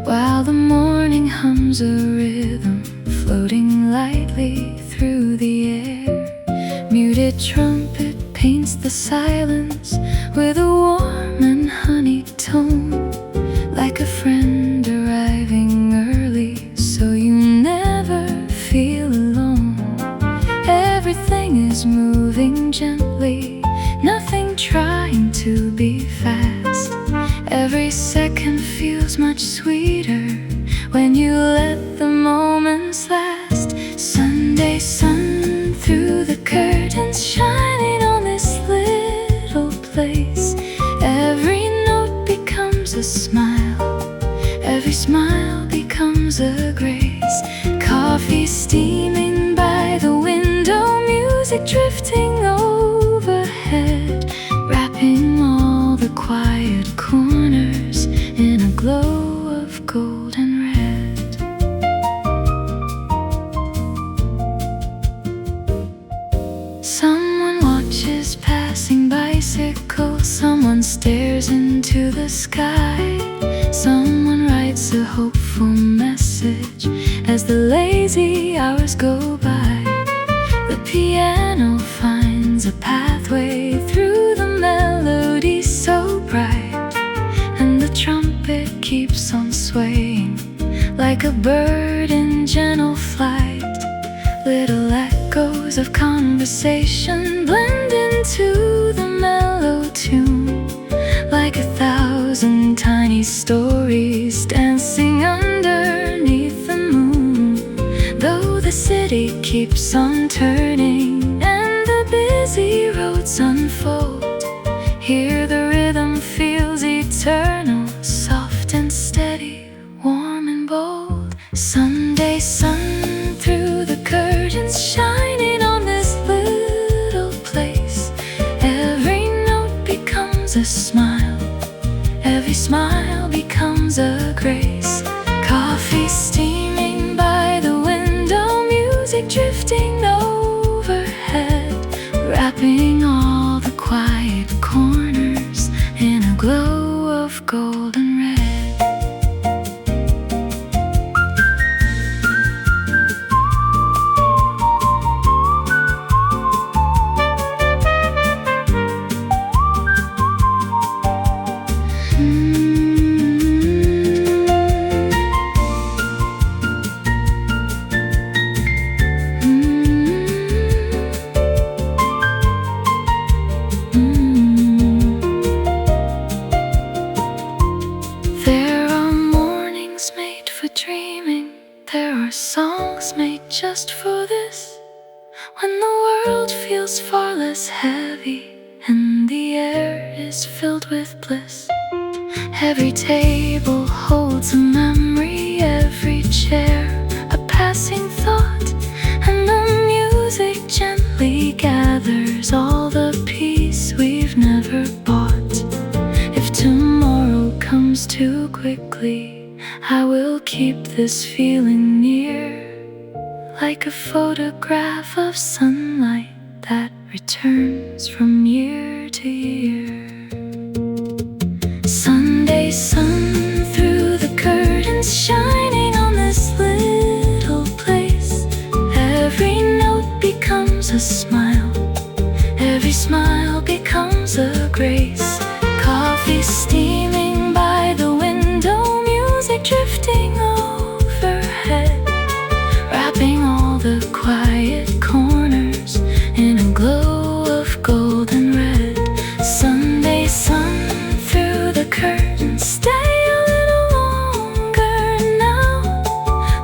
while the morning hums a rhythm floating lightly through the air. Muted trumpet paints the silence with a warm and honey tone, like a friend arriving early so you never feel alone. Everything is moving gently, nothing trying to be fast. Every second feels much sweeter when you let the moments last. Sunday sun through the curtains, shining on this little place. Every note becomes a smile, every smile becomes a grace. Coffee steaming by the window, music drifting overhead, wrapping all the quiet corners someone writes a hopeful message as the lazy hours go by. The piano finds a pathway through the melodies so bright, and the trumpet keeps on swaying like a bird in gentle flight. Little echoes of conversation blend into the mellow tune, like 1,000 tiny stories dancing underneath the moon. Though the city keeps on turning and the busy roads unfold, here the rhythm feels eternal, soft and steady, warm and bold. Sunday sun through the curtains shining on this little place. Every note becomes a smile, every smile becomes a grace. Coffee steaming by the window, music drifting overhead, wrapping all the quiet corners in a glow of golden red. Songs made just for this, when the world feels far less heavy and the air is filled with bliss. Every table holds a memory, every chair a passing thought, and the music gently gathers all the peace we've never bought. If tomorrow comes too quickly, I will keep this feeling near, like a photograph of sunlight that returns from year to year. Sunday sun through the curtains shining on this little place. Every note becomes a smile, every smile becomes a grace. Coffee steaming by the window, music drifting overhead, wrapping all the quiet corners in a glow of golden red. Sunday sun through the curtains, stay a little longer now.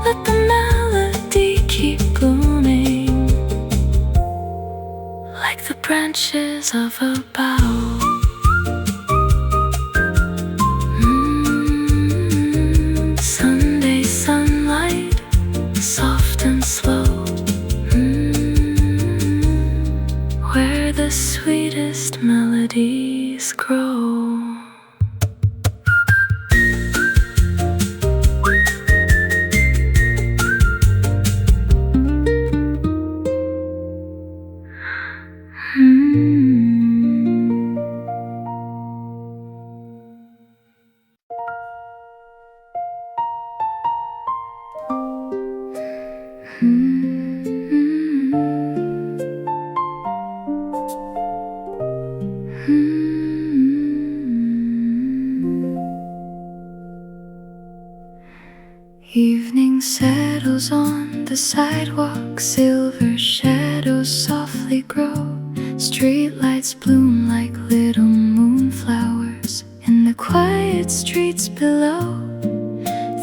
Let the melody keep blooming like the branches of a bough. Sunday sunlight, soft and slow, where the sweetest melodies grow. Evening settles on the sidewalk, silver shadows softly grow. Streetlights bloom like little moonflowers in the quiet streets below.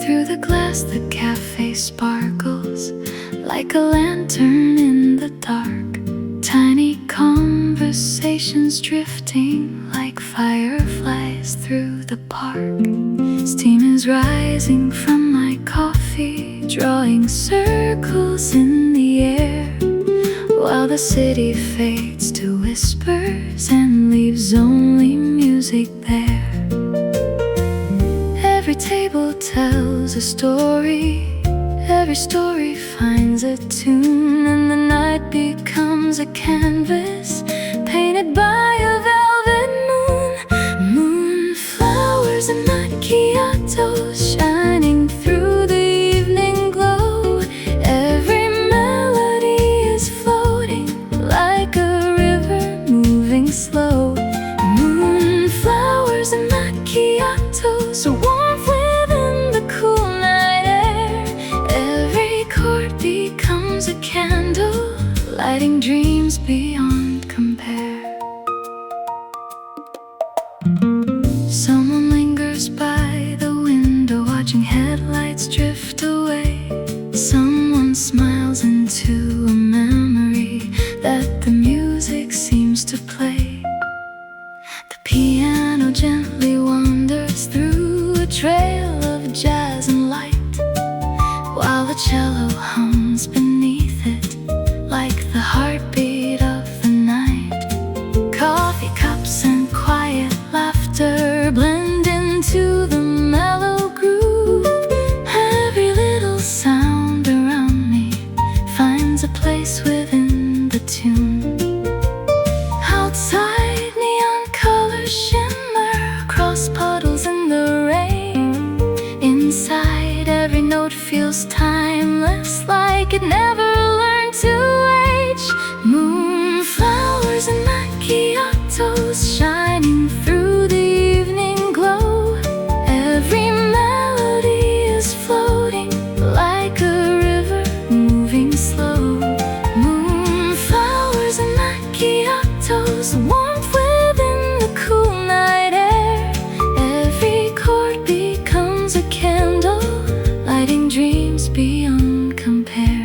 Through the glass the cafe sparkles like a lantern in the dark. Tiny conversations drifting like fireflies through the park. Steam is rising from my coffee, drawing circles in the air, while the city fades to whispers and leaves only music there. Every table tells a story, every story finds a tune, and the night becomes a canvas painted by a velvet moon. Moonflowers and night macchiatos shining through the evening glow. Every melody is floating like a river moving slow. Moonflowers and macchiatos, warmth within the cool night air. Every chord becomes a candle, lighting dreams beyond compare. Someone lingers by the window, watching headlights drift away. Someone smiles into a memory that the music seems to play. The piano gently wanders through a trail of jazz and light, while the cello hums beneath it like the heartbeat of the night. Coffee cups and quiet laughter blend into the mellow groove. Every little sound around me finds a place within the tune. Outside, neon colors shimmer across puddles in the rain. Inside, every note feels timeless, like it never learned to age. Moonflowers and macchiatos shining through the evening glow. Every melody is floating like a river moving slow. Moonflowers and macchiatos, warmth within the cool night air. Every chord becomes a candle, lighting dreams beyond compare.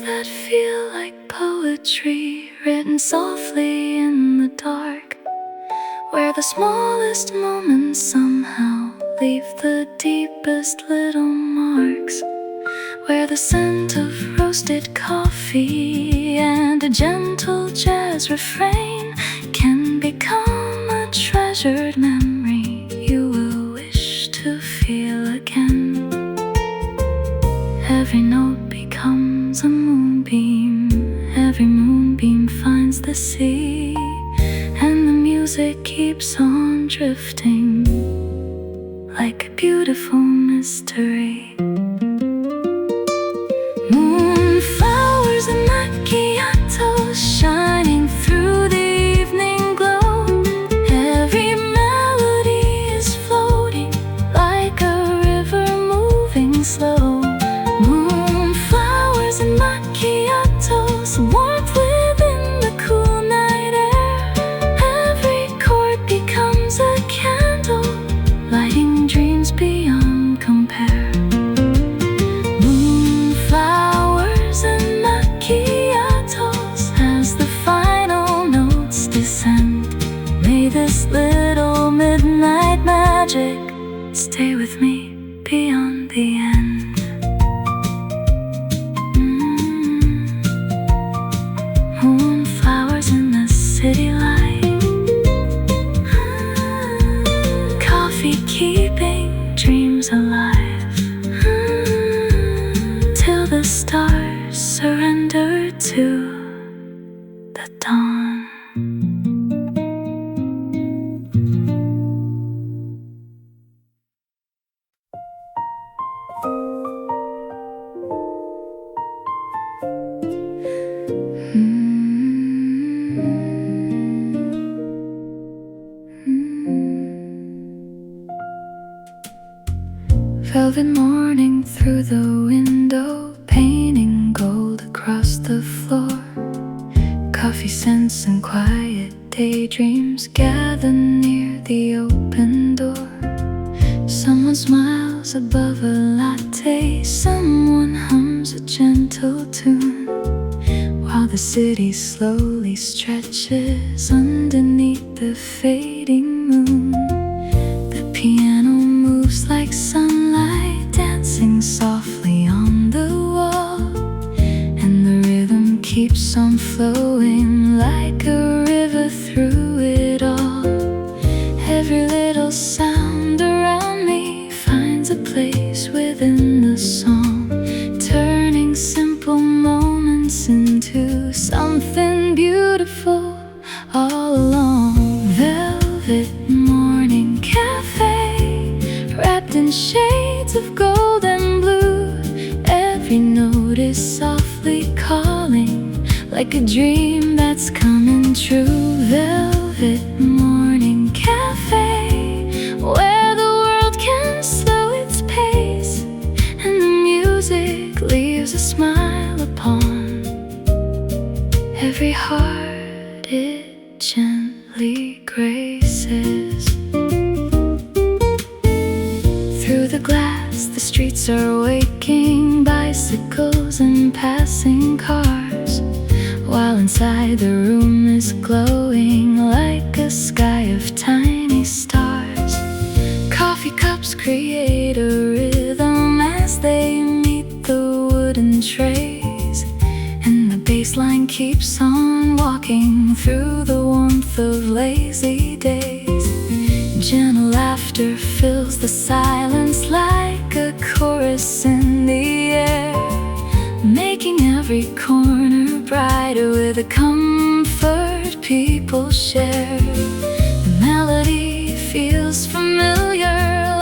That feel like poetry written softly in the dark, where the smallest moments somehow leave the deepest little marks, where the scent of roasted coffee and a gentle jazz refrain can become a treasured memory you will wish to feel again. Every note becomes a moonbeam, every moonbeam finds the sea, and the music keeps on drifting like a beautiful mystery. Moonflowers and macchiatos shining through the evening glow. Every melody is floating like a river moving slow. Moonflowers and macchiatos, warmth within the cool night air. Every chord becomes a candle, lighting dreams beyond compare. Moonflowers and macchiatos, as the final notes descend, may this little midnight magic stay with me beyond the end. Moonflowers in the city light, coffee keeping dreams alive, till the stars surrender to the dawn. Velvet morning through the window, painting gold across the floor. Coffee scents and quiet daydreams gather near the open door. Someone smiles above a latte, someone hums a gentle tune, while the city slowly stretches underneath the fading moon. The piano moves like sunlight shades of gold and blue. Every note is softly calling, like a dream that's coming true. Velvet morning cafe, where the world can slow its pace, and the music leaves a smile upon every heart it gently graces. Through the glass, the streets are waking, bicycles and passing cars, while inside the room is glowing like a sky of tiny stars. Coffee cups create a rhythm as they meet the wooden trays, and the bass line keeps on walking through the warmth of lazy days. Gentle laughter fills the silence like a chorus in the air, making every corner brighter with the comfort people share. The melody feels familiar,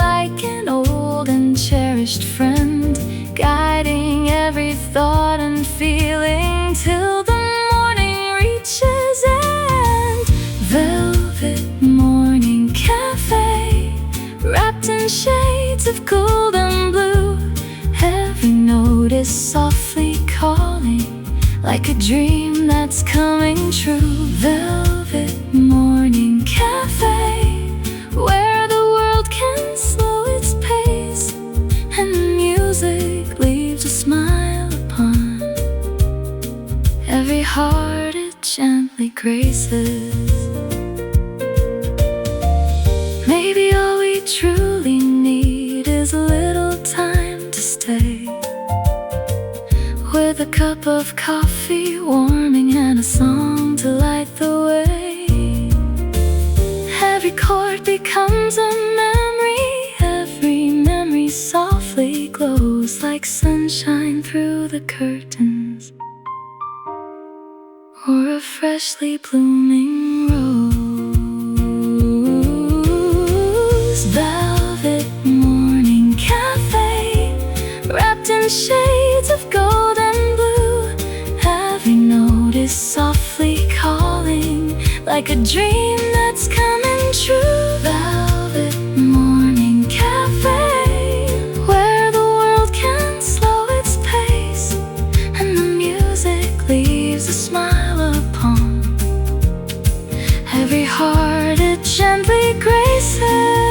like an old and cherished friend, guiding every thought and feeling till the morning reaches end. Velvet morning cafe, wrapped in shades of gold and blue. Every note is softly calling, like a dream that's coming true. Velvet morning cafe, where the world can slow its pace, and the music leaves a smile upon every heart it gently graces. Maybe all we truly need is a little time to stay, with a cup of coffee warming and a song to light the way. Every chord becomes a memory, every memory softly glows like sunshine through the curtains, or a freshly blooming rose. Velvet morning cafe, wrapped in shades of gold and blue. Every note is softly calling, like a dream that's coming true. Velvet morning cafe, where the world can slow its pace, and the music leaves a smile upon every heart it gently graces.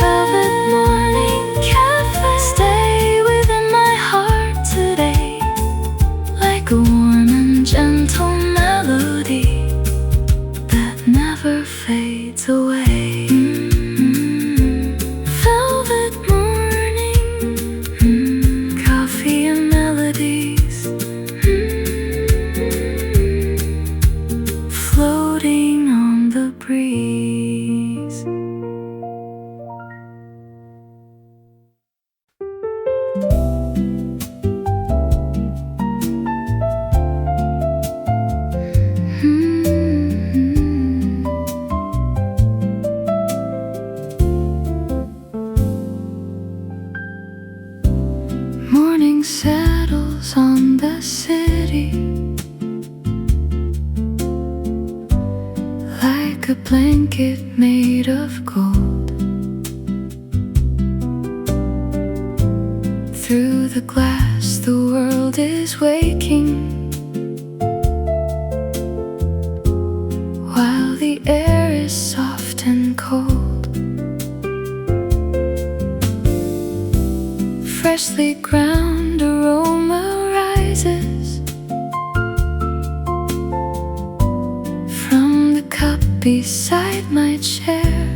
Velvet morning cafe, stay within my heart today, like a warm and gentle melody that never fades away. Velvet morning, coffee and melodies, floating on the breeze. Morning settles on the city like a blanket made of gold. Through the glass, the world is waking, while the air is soft and cold. Freshly ground aroma rises from the cup beside my chair,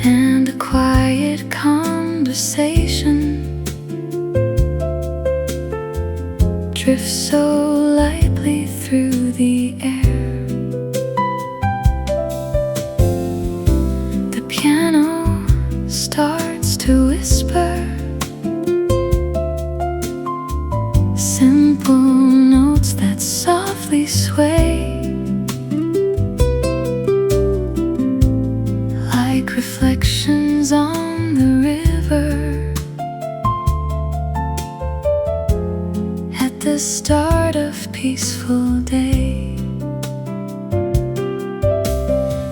and a quiet conversation drifts so lightly through the air. The piano starts to whisper simple notes that softly sway, like reflections reflections on the river at the start of peaceful day.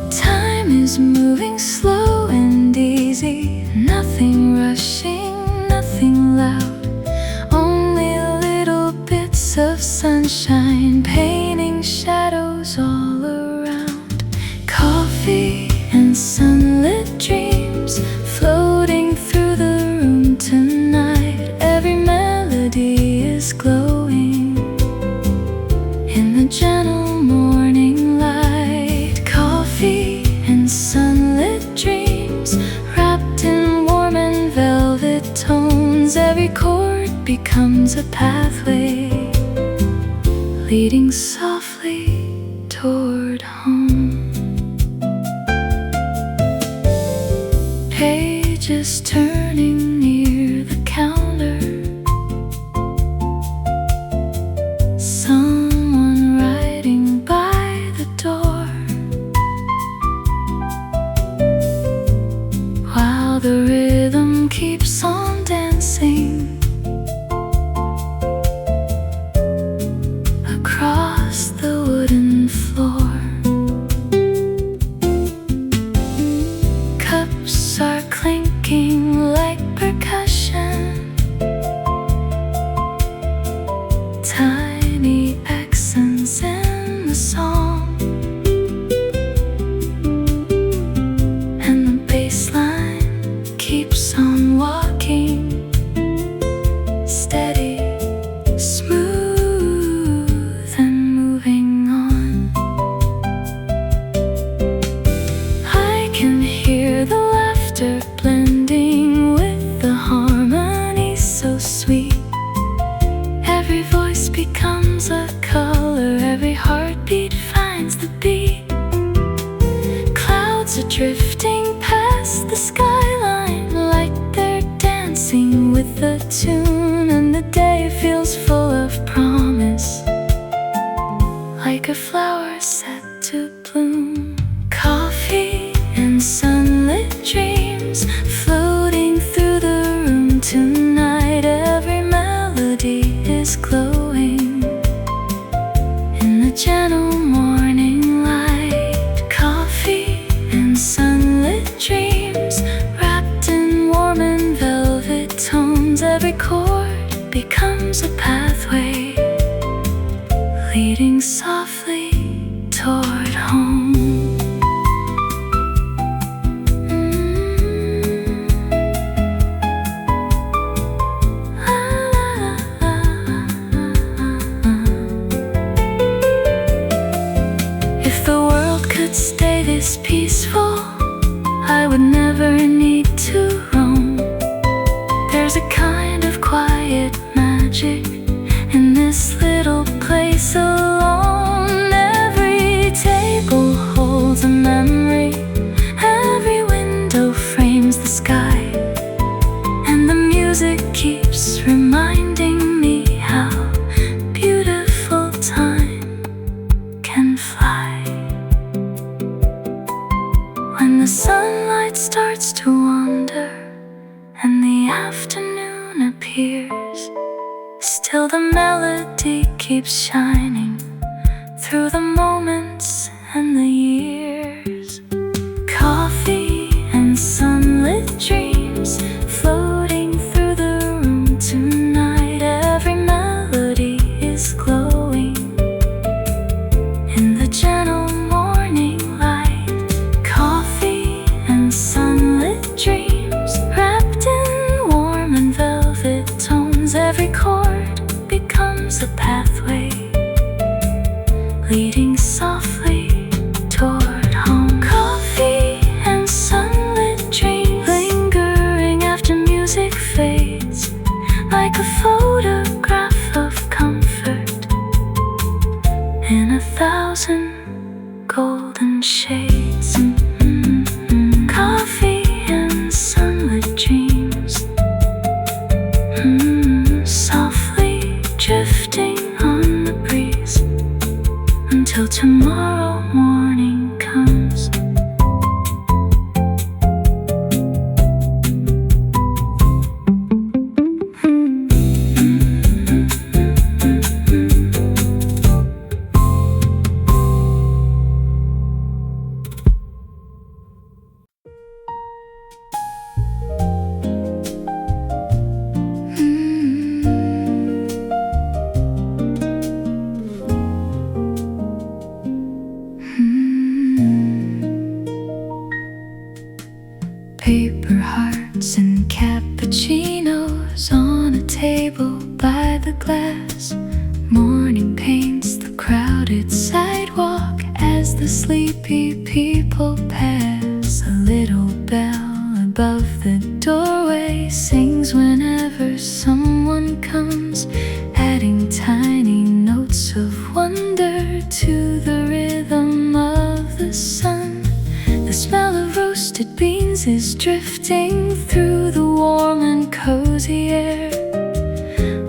Time is moving slow and easy, nothing rushing, nothing loud, only little bits of sunshine painting shadows all around. Coffee and sunlit dreams floating through the room tonight. Every melody is glowing in the gentle morning light. Coffee and sunlit dreams wrapped in warm and velvet tones. Every chord becomes a pathway leading softly toward home. Pages turning near the counter, someone writing by the door, while the rhythm keeps on dancing across the wooden floor. Cups are clinking like percussion, tiny accents in the song, and the bass line keeps on walking, steady, smooth, and moving on. I can hear the laughter blending with the harmony so sweet. Every voice becomes a color, every heartbeat finds the beat. Clouds are drifting past the skyline like they're dancing with the tune, and the day feels full of promise, like a flower set to bloom. Coffee and sunlit dreams floating through the room tonight. Every melody is glowing in the gentle morning light. Coffee and sunlit dreams wrapped in warm and velvet tones. Every chord becomes a pathway leading softly toward home. If the world could stay this peaceful, I would never need to roam. There's a kind of quiet magic in this little place alone. Every table holds a memory, every window frames the sky, and the music keeps reminding me how beautiful time can fly. When the sunlight starts to wander and the afternoon appears, still the melody keeps shining through the moments and the years. Coffee and sunlit dreams floating through the room tonight. Every melody is glowing in the gentle morning light. Coffee and sunlit dreams wrapped in warm and velvet tones. Every chord becomes a pathway leading softly toward home. Coffee and sunlit dreams lingering after music fades, like a photograph of comfort in 1,000 golden shades. Coffee and sunlit dreams, softly drifting on the breeze until tomorrow morning comes. paper hearts and cappuccinos on a table by the glass. Morning paints the crowded sidewalk as the sleepy people pass. A little bell above the doorway sings whenever someone comes, adding tiny notes of wonder to the rhythm of the sun. The smell of roasted beans is drifting through the warm and cozy air,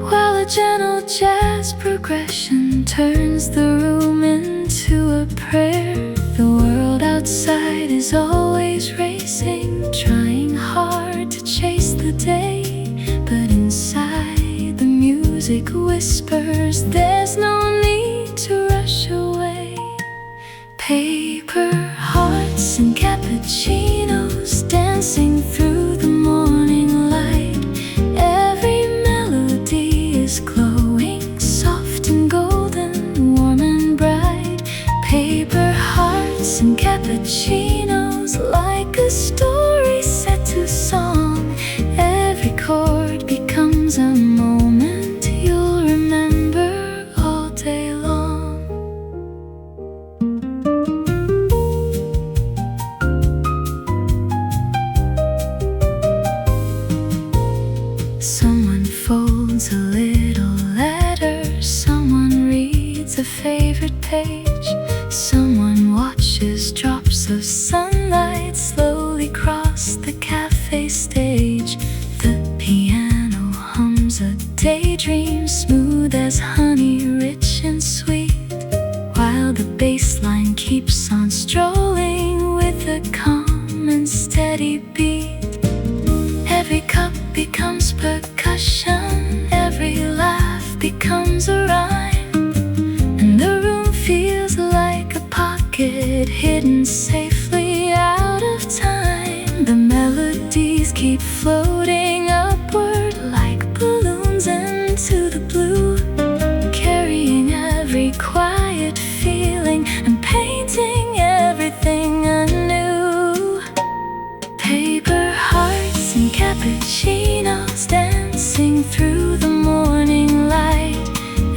while a gentle jazz progression turns the room into a prayer. The world outside is always racing, trying hard to chase the day, but inside the music whispers there's no need to rush away. Paper hearts and cappuccinos dancing through the morning light. Every melody is glowing, soft and golden, warm and bright. Paper hearts and cappuccinos, like a story set to song. Every chord becomes a moment you'll remember all day long. Someone folds a little letter, someone reads a favorite page, someone watches drops of sunlight slowly cross the cafe stage. The piano hums a daydream, smooth as honey, rich and sweet, while the bass line keeps on strolling with a calm and steady beat. Every cup becomes percussion, every laugh becomes a rhyme, and the room feels like a pocket hidden safely out of time. The melodies keep floating upward like balloons into the blue, carrying every quiet feeling and painting everything anew. Paper hearts and cappuccinos dancing through the morning light.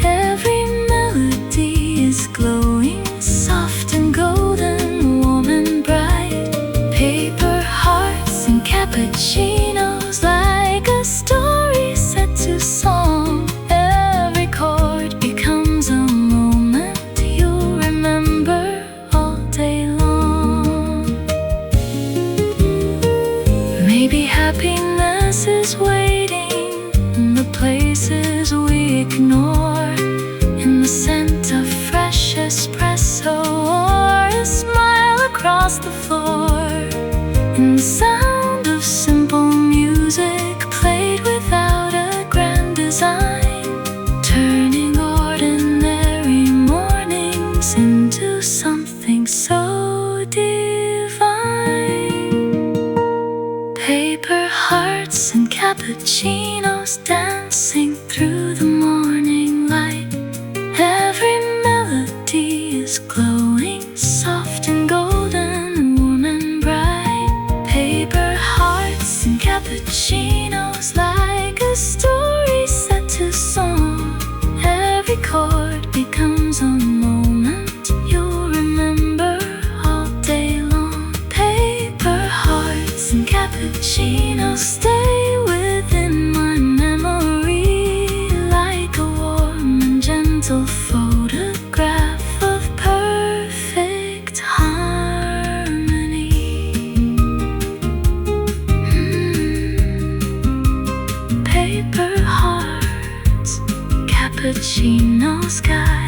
Every melody is glowing, soft and golden, warm and bright. Paper hearts and cappuccinos, like a story set to song. Every chord becomes a moment you'll remember all day long. Maybe happiness is waiting in the places we ignore, in the scent of fresh espresso or a smile across the floor, in the sound of simple music played without a grand design, turning ordinary mornings into something so divine. Paper hearts and cappuccinos dancing through the morning light. Every melody is glowing, soft and golden, warm and bright. Paper hearts and cappuccinos, like a story set to song. Every chord becomes a moment you'll remember all day long. Paper hearts and cappuccinos stay within my memory like a warm and gentle photograph of perfect harmony. Paper hearts, cappuccino sky.